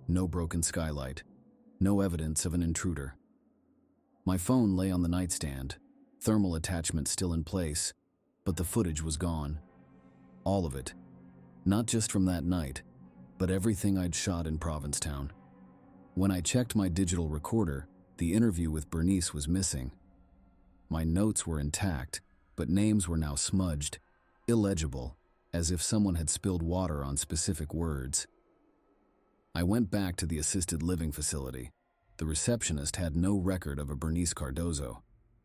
[SPEAKER 1] No broken skylight. No evidence of an intruder. My phone lay on the nightstand, thermal attachment still in place, but the footage was gone. All of it. Not just from that night, but everything I'd shot in Provincetown. When I checked my digital recorder, the interview with Bernice was missing. My notes were intact, but names were now smudged, illegible, as if someone had spilled water on specific words. I went back to the assisted living facility. The receptionist had no record of a Bernice Cardozo.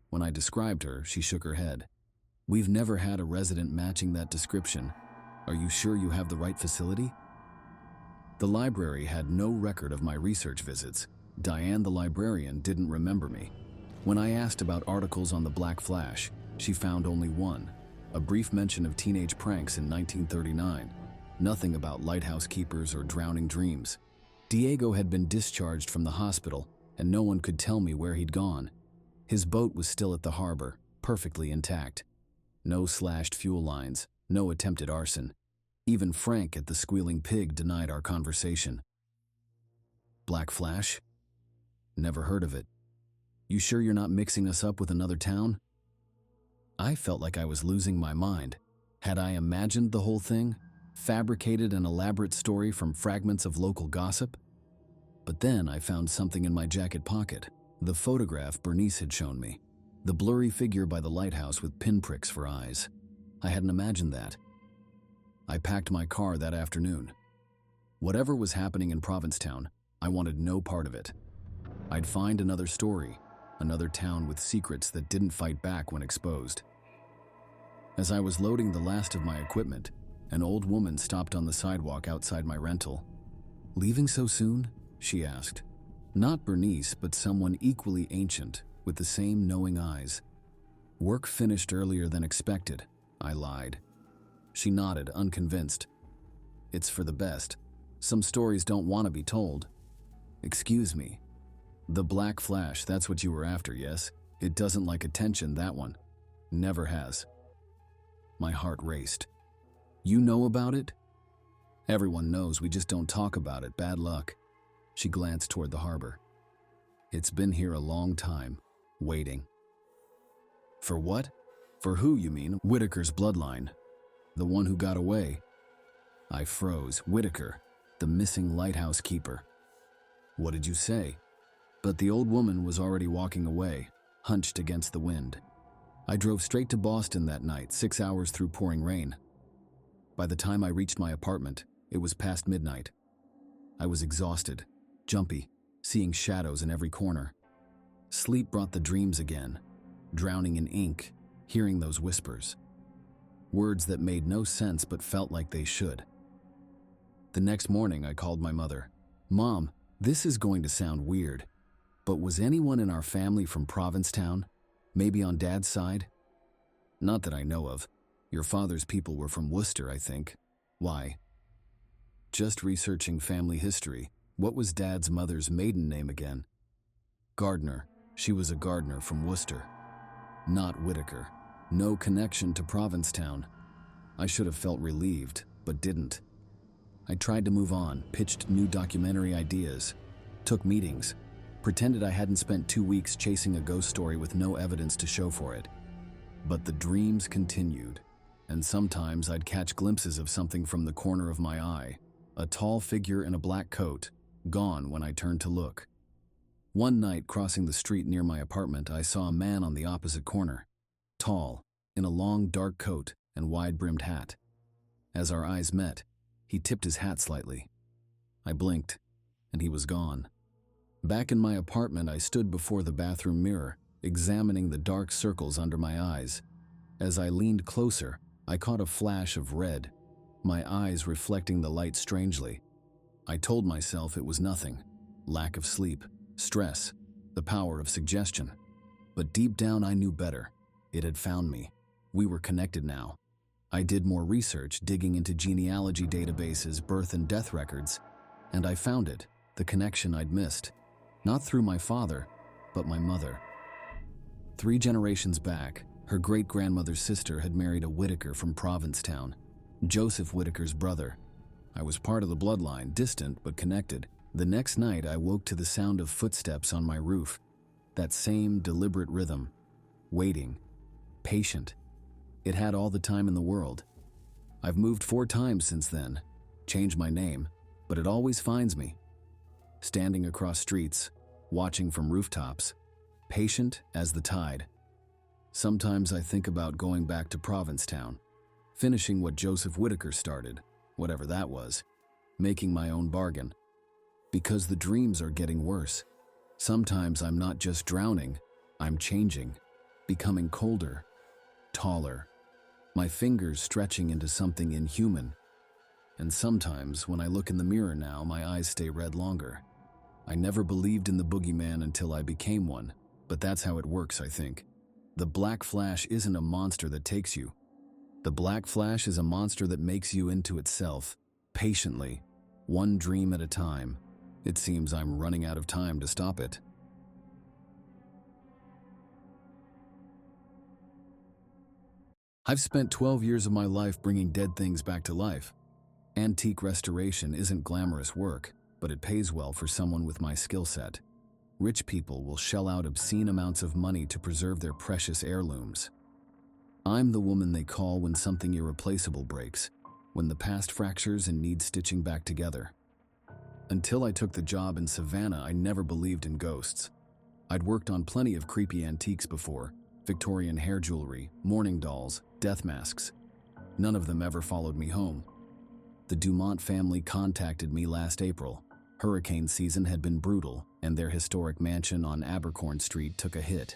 [SPEAKER 1] When I described her, she shook her head. "We've never had a resident matching that description. Are you sure you have the right facility?" The library had no record of my research visits. Diane, the librarian, didn't remember me. When I asked about articles on the Black Flash, she found only one, a brief mention of teenage pranks in 1939. Nothing about lighthouse keepers or drowning dreams. Diego had been discharged from the hospital, and no one could tell me where he'd gone. His boat was still at the harbor, perfectly intact. No slashed fuel lines, no attempted arson. Even Frank at the Squealing Pig denied our conversation. Black Flash? Never heard of it. You sure you're not mixing us up with another town? I felt like I was losing my mind. Had I imagined the whole thing? Fabricated an elaborate story from fragments of local gossip? But then I found something in my jacket pocket, the photograph Bernice had shown me. The blurry figure by the lighthouse with pinpricks for eyes. I hadn't imagined that. I packed my car that afternoon. Whatever was happening in Provincetown, I wanted no part of it. I'd find another story, another town with secrets that didn't fight back when exposed. As I was loading the last of my equipment, an old woman stopped on the sidewalk outside my rental. "Leaving so soon?" she asked. Not Bernice, but someone equally ancient, with the same knowing eyes. "Work finished earlier than expected," I lied. She nodded, unconvinced. "It's for the best. Some stories don't want to be told." "Excuse me. The black flash, that's what you were after, yes? It doesn't like attention, that one. Never has." My heart raced. "You know about it?" "Everyone knows, we just don't talk about it. Bad luck." She glanced toward the harbor. "It's been here a long time, waiting." "For what? For who, you mean?" "Whitaker's bloodline. The one who got away." I froze. Whitaker, the missing lighthouse keeper. "What did you say?" But the old woman was already walking away, hunched against the wind. I drove straight to Boston that night, 6 hours through pouring rain. By the time I reached my apartment, it was past midnight. I was exhausted, jumpy, seeing shadows in every corner. Sleep brought the dreams again, drowning in ink, hearing those whispers. Words that made no sense but felt like they should. The next morning, I called my mother. "Mom, this is going to sound weird, but was anyone in our family from Provincetown? Maybe on Dad's side?" "Not that I know of. Your father's people were from Worcester, I think." "Why?" "Just researching family history. What was Dad's mother's maiden name again?" "Gardner. She was a gardener from Worcester." "Not Whitaker. No connection to Provincetown." I should have felt relieved, but didn't. I tried to move on, pitched new documentary ideas, took meetings, pretended I hadn't spent 2 weeks chasing a ghost story with no evidence to show for it. But the dreams continued, and sometimes I'd catch glimpses of something from the corner of my eye, a tall figure in a black coat, gone when I turned to look. One night, crossing the street near my apartment, I saw a man on the opposite corner, tall, in a long dark coat and wide-brimmed hat. As our eyes met, he tipped his hat slightly. I blinked, and he was gone. Back in my apartment, I stood before the bathroom mirror, examining the dark circles under my eyes. As I leaned closer, I caught a flash of red, my eyes reflecting the light strangely. I told myself it was nothing. Lack of sleep, stress, the power of suggestion. But deep down I knew better. It had found me. We were connected now. I did more research, digging into genealogy databases, birth and death records, and I found it, the connection I'd missed. Not through my father, but my mother. 3 generations back, her great-grandmother's sister had married a Whitaker from Provincetown, Joseph Whitaker's brother. I was part of the bloodline, distant but connected. The next night, I woke to the sound of footsteps on my roof. That same deliberate rhythm. Waiting. Patient. It had all the time in the world. I've moved 4 times since then, changed my name, but it always finds me. Standing across streets, watching from rooftops, patient as the tide. Sometimes I think about going back to Provincetown, finishing what Joseph Whitaker started, whatever that was, making my own bargain. Because the dreams are getting worse. Sometimes I'm not just drowning, I'm changing, becoming colder, taller, my fingers stretching into something inhuman. And sometimes, when I look in the mirror now, my eyes stay red longer. I never believed in the boogeyman until I became one, but that's how it works, I think. The black flash isn't a monster that takes you. The black flash is a monster that makes you into itself, patiently, one dream at a time. It seems I'm running out of time to stop it. I've spent 12 years of my life bringing dead things back to life. Antique restoration isn't glamorous work, but it pays well for someone with my skill set. Rich people will shell out obscene amounts of money to preserve their precious heirlooms. I'm the woman they call when something irreplaceable breaks, when the past fractures and needs stitching back together. Until I took the job in Savannah, I never believed in ghosts. I'd worked on plenty of creepy antiques before, Victorian hair jewelry, mourning dolls, death masks. None of them ever followed me home. The Dumont family contacted me last April. Hurricane season had been brutal, and their historic mansion on Abercorn Street took a hit.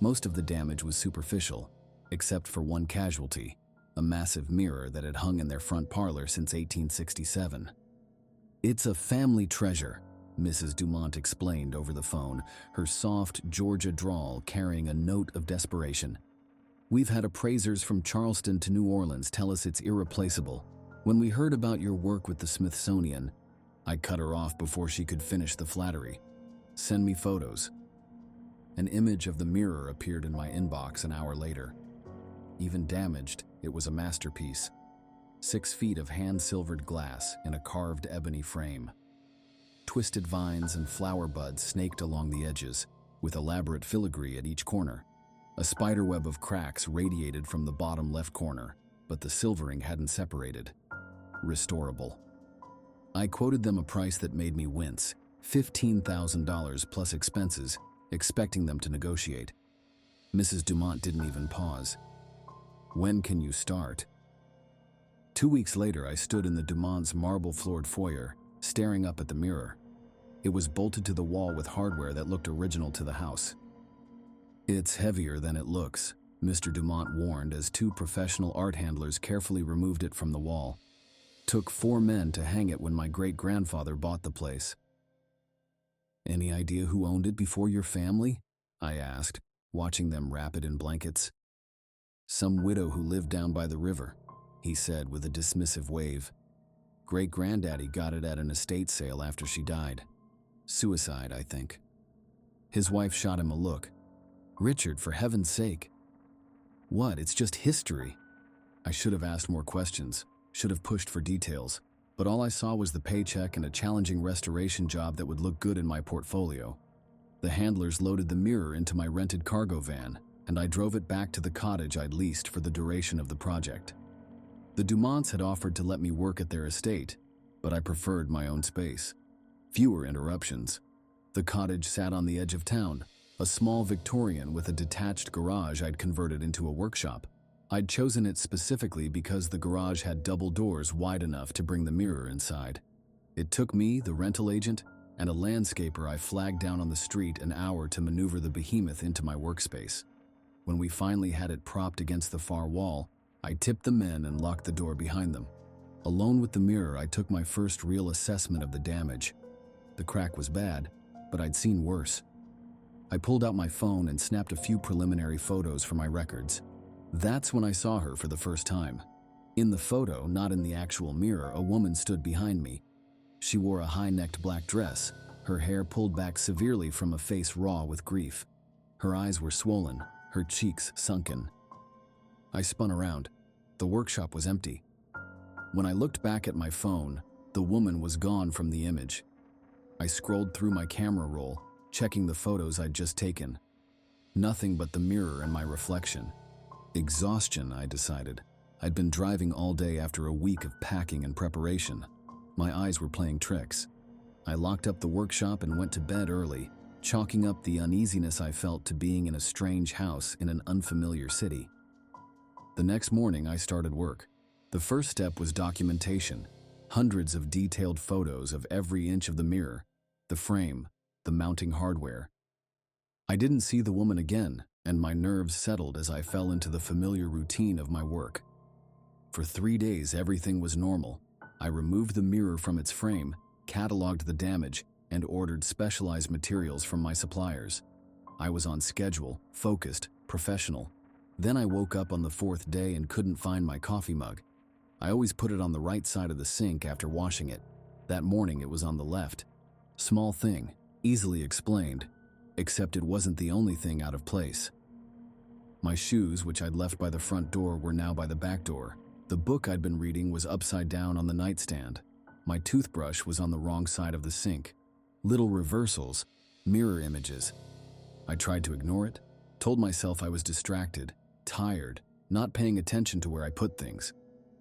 [SPEAKER 1] Most of the damage was superficial, except for one casualty, a massive mirror that had hung in their front parlor since 1867. It's a family treasure, Mrs. Dumont explained over the phone, her soft Georgia drawl carrying a note of desperation. "We've had appraisers from Charleston to New Orleans tell us it's irreplaceable. When we heard about your work with the Smithsonian," I cut her off before she could finish the flattery. "Send me photos." An image of the mirror appeared in my inbox an hour later. Even damaged, it was a masterpiece. 6 feet of hand-silvered glass in a carved ebony frame. Twisted vines and flower buds snaked along the edges, with elaborate filigree at each corner. A spiderweb of cracks radiated from the bottom left corner, but the silvering hadn't separated. Restorable. I quoted them a price that made me wince, $15,000 plus expenses, expecting them to negotiate. Mrs. Dumont didn't even pause. "When can you start?" 2 weeks later, I stood in the Dumont's marble-floored foyer, staring up at the mirror. It was bolted to the wall with hardware that looked original to the house. "It's heavier than it looks," Mr. Dumont warned as 2 professional art handlers carefully removed it from the wall. "Took 4 men to hang it when my great-grandfather bought the place." "Any idea who owned it before your family?" I asked, watching them wrap it in blankets. "Some widow who lived down by the river," he said with a dismissive wave. "Great-granddaddy got it at an estate sale after she died. Suicide, I think." His wife shot him a look. "Richard, for heaven's sake." "What? It's just history." I should have asked more questions, should have pushed for details, but all I saw was the paycheck and a challenging restoration job that would look good in my portfolio. The handlers loaded the mirror into my rented cargo van, and I drove it back to the cottage I'd leased for the duration of the project. The Dumonts had offered to let me work at their estate, but I preferred my own space. Fewer interruptions. The cottage sat on the edge of town, a small Victorian with a detached garage I'd converted into a workshop. I'd chosen it specifically because the garage had double doors wide enough to bring the mirror inside. It took me, the rental agent, and a landscaper I flagged down on the street an hour to maneuver the behemoth into my workspace. When we finally had it propped against the far wall, I tipped the men and locked the door behind them. Alone with the mirror, I took my first real assessment of the damage. The crack was bad, but I'd seen worse. I pulled out my phone and snapped a few preliminary photos for my records. That's when I saw her for the first time. In the photo, not in the actual mirror, a woman stood behind me. She wore a high-necked black dress, her hair pulled back severely from a face raw with grief. Her eyes were swollen, her cheeks sunken. I spun around. The workshop was empty. When I looked back at my phone, the woman was gone from the image. I scrolled through my camera roll, checking the photos I'd just taken. Nothing but the mirror and my reflection. Exhaustion, I decided. I'd been driving all day after a week of packing and preparation. My eyes were playing tricks. I locked up the workshop and went to bed early, chalking up the uneasiness I felt to being in a strange house in an unfamiliar city. The next morning, I started work. The first step was documentation. Hundreds of detailed photos of every inch of the mirror, the frame, the mounting hardware. I didn't see the woman again, and my nerves settled as I fell into the familiar routine of my work. For 3 days, everything was normal. I removed the mirror from its frame, cataloged the damage, and ordered specialized materials from my suppliers. I was on schedule, focused, professional. Then I woke up on the 4th day and couldn't find my coffee mug. I always put it on the right side of the sink after washing it. That morning it was on the left. Small thing, easily explained, except it wasn't the only thing out of place. My shoes, which I'd left by the front door, were now by the back door. The book I'd been reading was upside down on the nightstand. My toothbrush was on the wrong side of the sink. Little reversals, mirror images. I tried to ignore it, told myself I was distracted, tired, not paying attention to where I put things.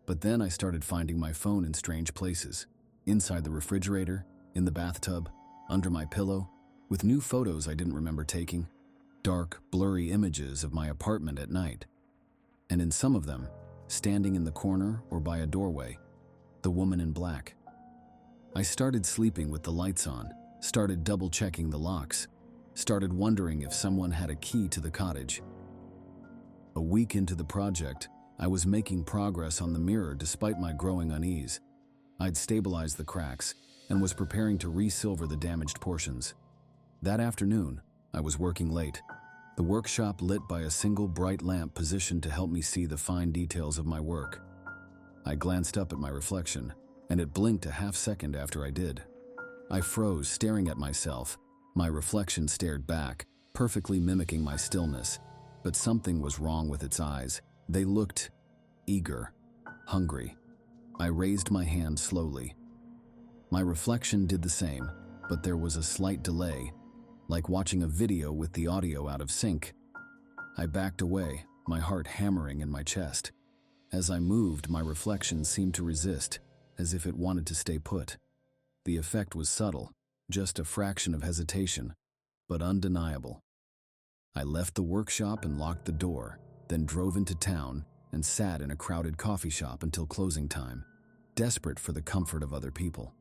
[SPEAKER 1] But then I started finding my phone in strange places. Inside the refrigerator, in the bathtub, under my pillow, with new photos I didn't remember taking. Dark, blurry images of my apartment at night. And in some of them, standing in the corner or by a doorway, the woman in black. I started sleeping with the lights on, started double-checking the locks, started wondering if someone had a key to the cottage. A week into the project, I was making progress on the mirror despite my growing unease. I'd stabilized the cracks, and was preparing to re-silver the damaged portions. That afternoon, I was working late, the workshop lit by a single bright lamp positioned to help me see the fine details of my work. I glanced up at my reflection, and it blinked a half-second after I did. I froze, staring at myself. My reflection stared back, perfectly mimicking my stillness, but something was wrong with its eyes. They looked eager, hungry. I raised my hand slowly. My reflection did the same, but there was a slight delay, like watching a video with the audio out of sync. I backed away, my heart hammering in my chest. As I moved, my reflection seemed to resist, as if it wanted to stay put. The effect was subtle, just a fraction of hesitation, but undeniable. I left the workshop and locked the door, then drove into town and sat in a crowded coffee shop until closing time, desperate for the comfort of other people.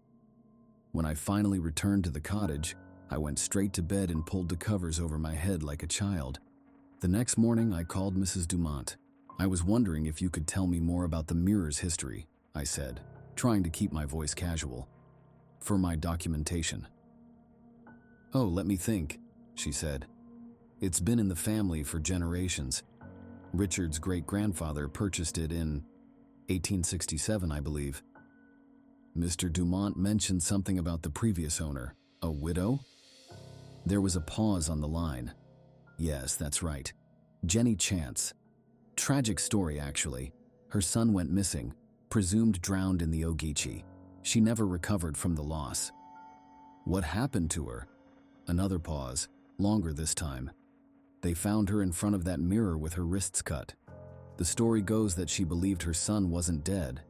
[SPEAKER 1] When I finally returned to the cottage, I went straight to bed and pulled the covers over my head like a child. The next morning, I called Mrs. Dumont. "I was wondering if you could tell me more about the mirror's history," I said, trying to keep my voice casual. "For my documentation." "Oh, let me think," she said. "It's been in the family for generations. Richard's great-grandfather purchased it in 1867, I believe. Mr. Dumont mentioned something about the previous owner, a widow?" There was a pause on the line. "Yes, that's right. Jenny Chance. Tragic story, actually. Her son went missing, presumed drowned in the Ogeechee. She never recovered from the loss." "What happened to her?" Another pause, longer this time. "They found her in front of that mirror with her wrists cut. The story goes that she believed her son wasn't dead,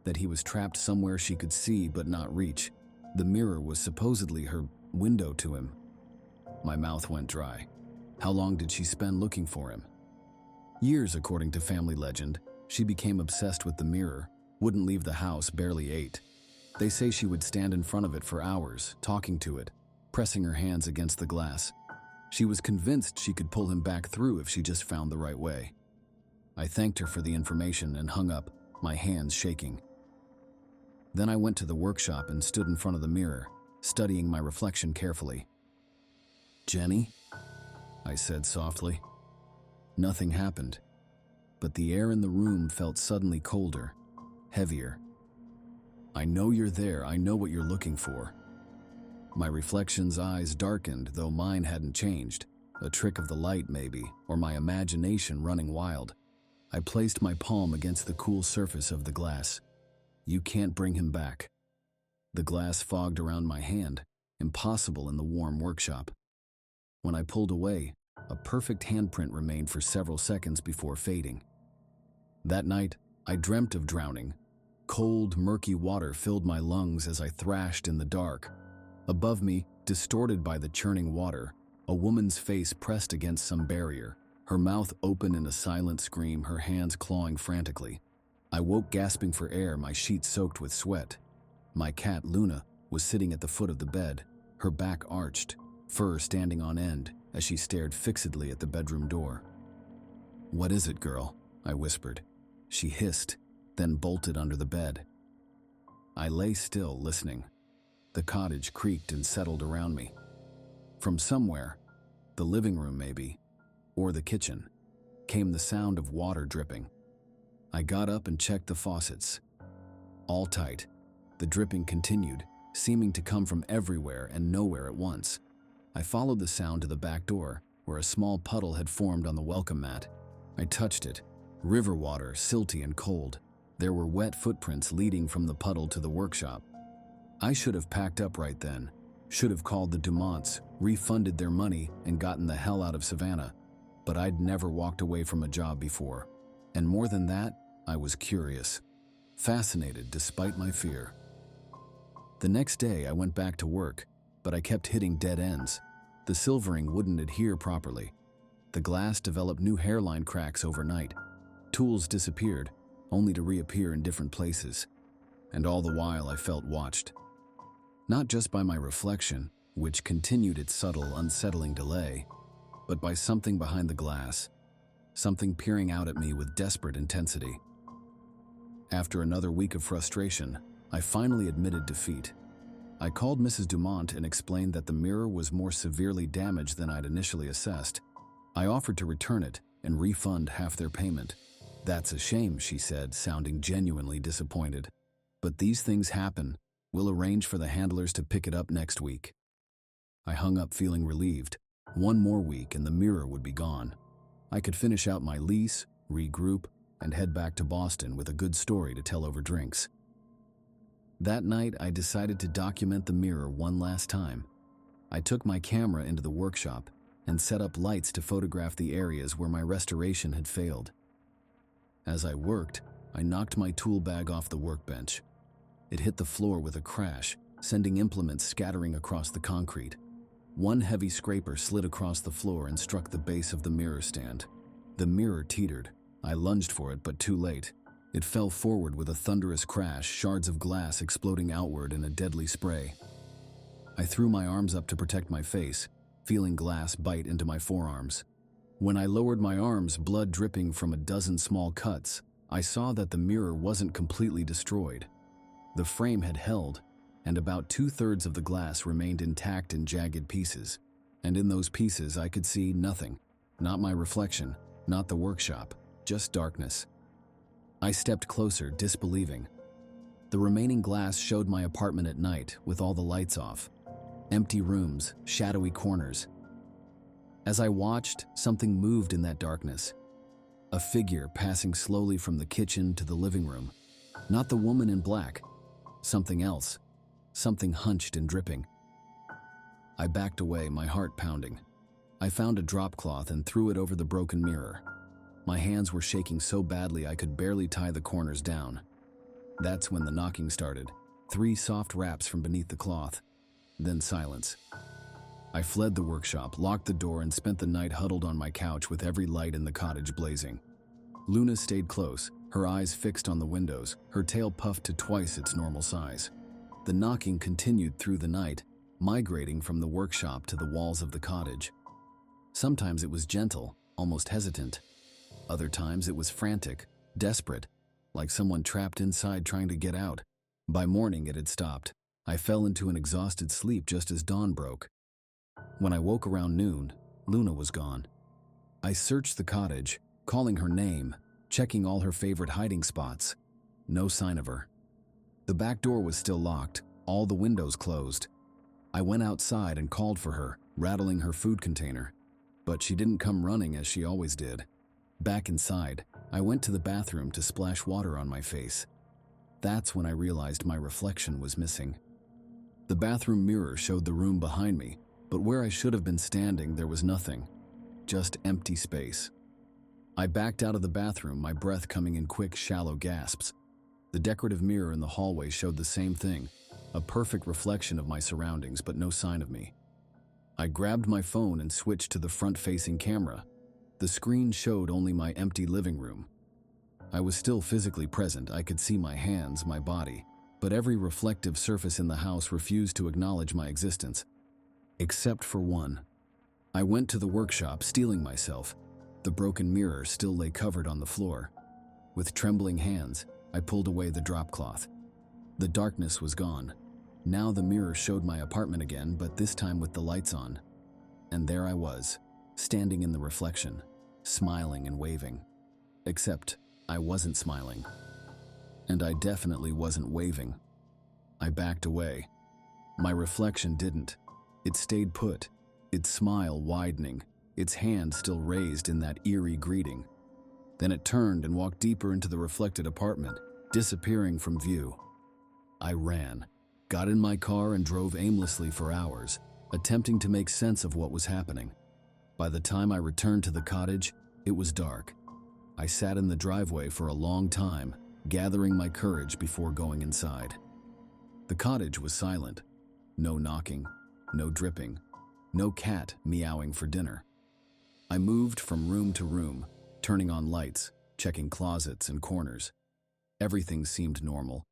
[SPEAKER 1] that he was trapped somewhere she could see but not reach. The mirror was supposedly her window to him." My mouth went dry. "How long did she spend looking for him?" "Years, according to family legend. She became obsessed with the mirror, wouldn't leave the house, barely ate. They say she would stand in front of it for hours, talking to it, pressing her hands against the glass. She was convinced she could pull him back through if she just found the right way." I thanked her for the information and hung up, my hands shaking. Then I went to the workshop and stood in front of the mirror, studying my reflection carefully. "Jenny?" I said softly. Nothing happened, but the air in the room felt suddenly colder, heavier. "I know you're there. I know what you're looking for." My reflection's eyes darkened, though mine hadn't changed. A trick of the light, maybe, or my imagination running wild. I placed my palm against the cool surface of the glass. "You can't bring him back." The glass fogged around my hand, impossible in the warm workshop. When I pulled away, a perfect handprint remained for several seconds before fading. That night, I dreamt of drowning. Cold, murky water filled my lungs as I thrashed in the dark. Above me, distorted by the churning water, a woman's face pressed against some barrier, her mouth open in a silent scream, her hands clawing frantically. I woke gasping for air, my sheets soaked with sweat. My cat, Luna, was sitting at the foot of the bed, her back arched, fur standing on end as she stared fixedly at the bedroom door. "What is it, girl?" I whispered. She hissed, then bolted under the bed. I lay still, listening. The cottage creaked and settled around me. From somewhere, the living room maybe, or the kitchen, came the sound of water dripping. I got up and checked the faucets. All tight. The dripping continued, seeming to come from everywhere and nowhere at once. I followed the sound to the back door, where a small puddle had formed on the welcome mat. I touched it. River water, silty and cold. There were wet footprints leading from the puddle to the workshop. I should have packed up right then, should have called the Dumonts, refunded their money, and gotten the hell out of Savannah. But I'd never walked away from a job before. And more than that, I was curious, fascinated despite my fear. The next day, I went back to work, but I kept hitting dead ends. The silvering wouldn't adhere properly. The glass developed new hairline cracks overnight. Tools disappeared, only to reappear in different places. And all the while I felt watched. Not just by my reflection, which continued its subtle, unsettling delay, but by something behind the glass, something peering out at me with desperate intensity. After another week of frustration, I finally admitted defeat. I called Mrs. Dumont and explained that the mirror was more severely damaged than I'd initially assessed. I offered to return it and refund half their payment. "That's a shame," she said, sounding genuinely disappointed. "But these things happen. We'll arrange for the handlers to pick it up next week." I hung up feeling relieved. One more week and the mirror would be gone. I could finish out my lease, regroup, and head back to Boston with a good story to tell over drinks. That night, I decided to document the mirror one last time. I took my camera into the workshop and set up lights to photograph the areas where my restoration had failed. As I worked, I knocked my tool bag off the workbench. It hit the floor with a crash, sending implements scattering across the concrete. One heavy scraper slid across the floor and struck the base of the mirror stand. The mirror teetered. I lunged for it, but too late. It fell forward with a thunderous crash, shards of glass exploding outward in a deadly spray. I threw my arms up to protect my face, feeling glass bite into my forearms. When I lowered my arms, blood dripping from a dozen small cuts, I saw that the mirror wasn't completely destroyed. The frame had held, and about 2/3 of the glass remained intact in jagged pieces. And in those pieces I could see nothing. Not my reflection, not the workshop, just darkness. I stepped closer, disbelieving. The remaining glass showed my apartment at night, with all the lights off. Empty rooms, shadowy corners. As I watched, something moved in that darkness. A figure passing slowly from the kitchen to the living room. Not the woman in black. Something else. Something hunched and dripping. I backed away, my heart pounding. I found a drop cloth and threw it over the broken mirror. My hands were shaking so badly I could barely tie the corners down. That's when the knocking started. 3 soft raps from beneath the cloth. Then silence. I fled the workshop, locked the door, and spent the night huddled on my couch with every light in the cottage blazing. Luna stayed close, her eyes fixed on the windows, her tail puffed to twice its normal size. The knocking continued through the night, migrating from the workshop to the walls of the cottage. Sometimes it was gentle, almost hesitant. Other times it was frantic, desperate, like someone trapped inside trying to get out. By morning it had stopped. I fell into an exhausted sleep just as dawn broke. When I woke around noon, Luna was gone. I searched the cottage, calling her name, checking all her favorite hiding spots. No sign of her. The back door was still locked, all the windows closed. I went outside and called for her, rattling her food container. But she didn't come running as she always did. Back inside, I went to the bathroom to splash water on my face. That's when I realized my reflection was missing. The bathroom mirror showed the room behind me, but where I should have been standing, there was nothing. Just empty space. I backed out of the bathroom, my breath coming in quick, shallow gasps. The decorative mirror in the hallway showed the same thing, a perfect reflection of my surroundings, but no sign of me. I grabbed my phone and switched to the front-facing camera. The screen showed only my empty living room. I was still physically present. I could see my hands, my body, but every reflective surface in the house refused to acknowledge my existence. Except for one. I went to the workshop, steeling myself. The broken mirror still lay covered on the floor. With trembling hands, I pulled away the drop cloth. The darkness was gone. Now the mirror showed my apartment again, but this time with the lights on. And there I was, standing in the reflection, smiling and waving. Except I wasn't smiling. And I definitely wasn't waving. I backed away. My reflection didn't. It stayed put, its smile widening, its hand still raised in that eerie greeting. Then it turned and walked deeper into the reflected apartment, disappearing from view. I ran, got in my car and drove aimlessly for hours, attempting to make sense of what was happening. By the time I returned to the cottage, it was dark. I sat in the driveway for a long time, gathering my courage before going inside. The cottage was silent. No knocking, no dripping, no cat meowing for dinner. I moved from room to room, turning on lights, checking closets and corners. Everything seemed normal,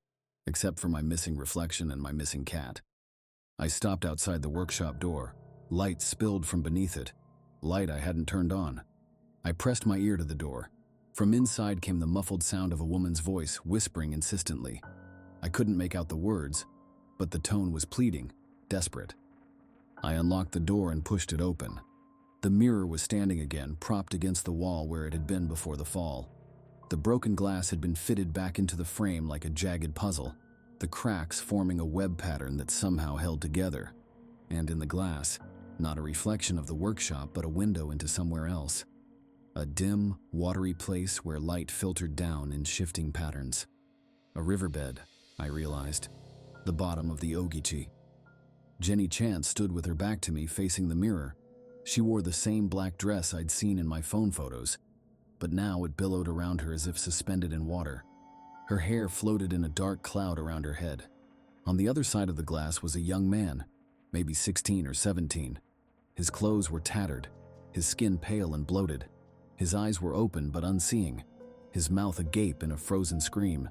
[SPEAKER 1] except for my missing reflection and my missing cat. I stopped outside the workshop door. Light spilled from beneath it, light I hadn't turned on. I pressed my ear to the door. From inside came the muffled sound of a woman's voice whispering insistently. I couldn't make out the words, but the tone was pleading, desperate. I unlocked the door and pushed it open. The mirror was standing again, propped against the wall where it had been before the fall. The broken glass had been fitted back into the frame like a jagged puzzle, the cracks forming a web pattern that somehow held together. And in the glass, not a reflection of the workshop, but a window into somewhere else. A dim, watery place where light filtered down in shifting patterns. A riverbed, I realized. The bottom of the Ogeechee. Jenny Chance stood with her back to me, facing the mirror. She wore the same black dress I'd seen in my phone photos, but now it billowed around her as if suspended in water. Her hair floated in a dark cloud around her head. On the other side of the glass was a young man, maybe 16 or 17. His clothes were tattered, his skin pale and bloated. His eyes were open but unseeing, his mouth agape in a frozen scream.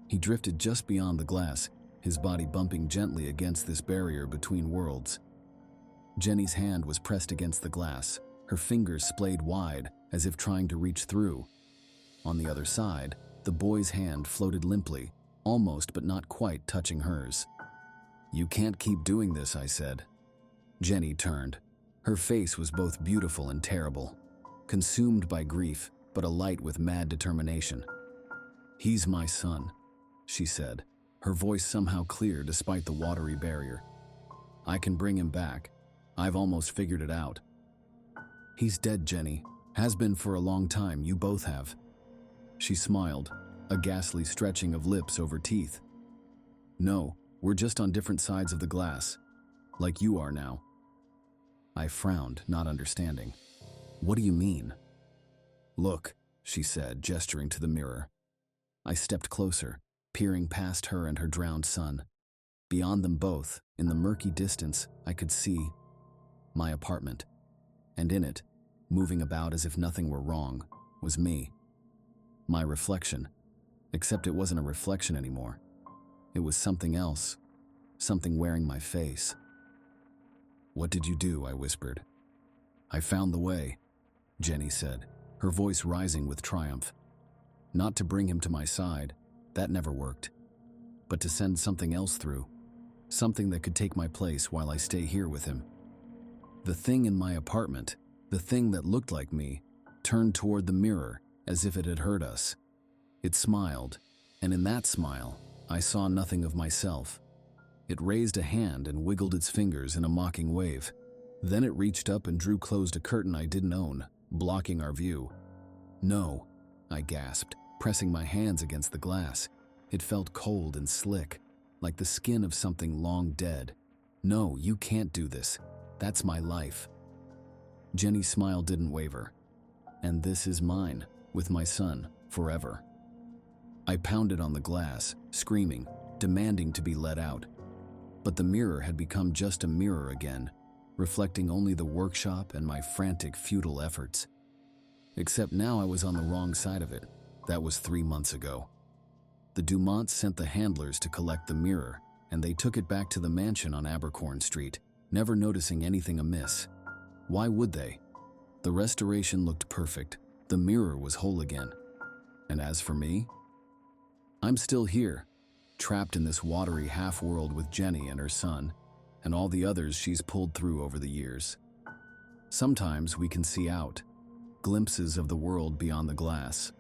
[SPEAKER 1] He drifted just beyond the glass, his body bumping gently against this barrier between worlds. Jenny's hand was pressed against the glass, her fingers splayed wide as if trying to reach through. On the other side, the boy's hand floated limply, almost but not quite touching hers. "You can't keep doing this," I said. Jenny turned. Her face was both beautiful and terrible, consumed by grief, but alight with mad determination. "He's my son," she said, her voice somehow clear despite the watery barrier. "I can bring him back. I've almost figured it out." "He's dead, Jenny. Has been for a long time, you both have." She smiled, a ghastly stretching of lips over teeth. "No, we're just on different sides of the glass, like you are now." I frowned, not understanding. "What do you mean?" "Look," she said, gesturing to the mirror. I stepped closer, peering past her and her drowned son. Beyond them both, in the murky distance, I could see my apartment. And in it, moving about as if nothing were wrong, was me. My reflection. Except it wasn't a reflection anymore. It was something else. Something wearing my face. "What did you do?" I whispered. "I found the way," Jenny said, her voice rising with triumph. "Not to bring him to my side, that never worked, but to send something else through. Something that could take my place while I stay here with him." The thing in my apartment, the thing that looked like me, turned toward the mirror as if it had heard us. It smiled, and in that smile, I saw nothing of myself. It raised a hand and wiggled its fingers in a mocking wave. Then it reached up and drew closed a curtain I didn't own, blocking our view. "No," I gasped, pressing my hands against the glass. It felt cold and slick, like the skin of something long dead. "No, you can't do this. That's my life." Jenny's smile didn't waver. "And this is mine, with my son, forever." I pounded on the glass, screaming, demanding to be let out. But the mirror had become just a mirror again, reflecting only the workshop and my frantic, futile efforts. Except now I was on the wrong side of it. That was 3 months ago. The Dumonts sent the handlers to collect the mirror, and they took it back to the mansion on Abercorn Street, never noticing anything amiss. Why would they? The restoration looked perfect. The mirror was whole again. And as for me, I'm still here, trapped in this watery half-world with Jenny and her son, and all the others she's pulled through over the years. Sometimes we can see out, glimpses of the world beyond the glass.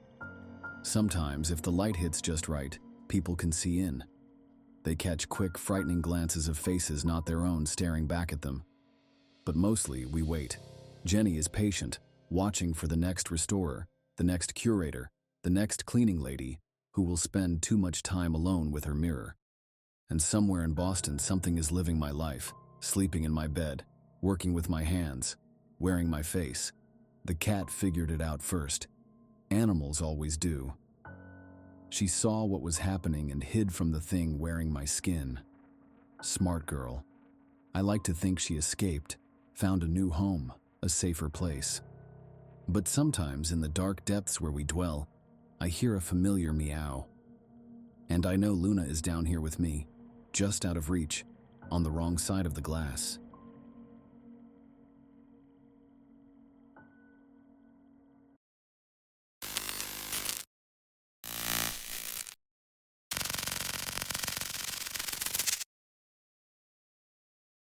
[SPEAKER 1] Sometimes, if the light hits just right, people can see in. They catch quick, frightening glances of faces not their own staring back at them. But mostly, we wait. Jenny is patient, watching for the next restorer, the next curator, the next cleaning lady, who will spend too much time alone with her mirror. And somewhere in Boston, something is living my life, sleeping in my bed, working with my hands, wearing my face. The cat figured it out first. Animals always do. She saw what was happening and hid from the thing wearing my skin. Smart girl. I like to think she escaped, found a new home, a safer place. But sometimes in the dark depths where we dwell, I hear a familiar meow. And I know Luna is down here with me, just out of reach, on the wrong side of the glass.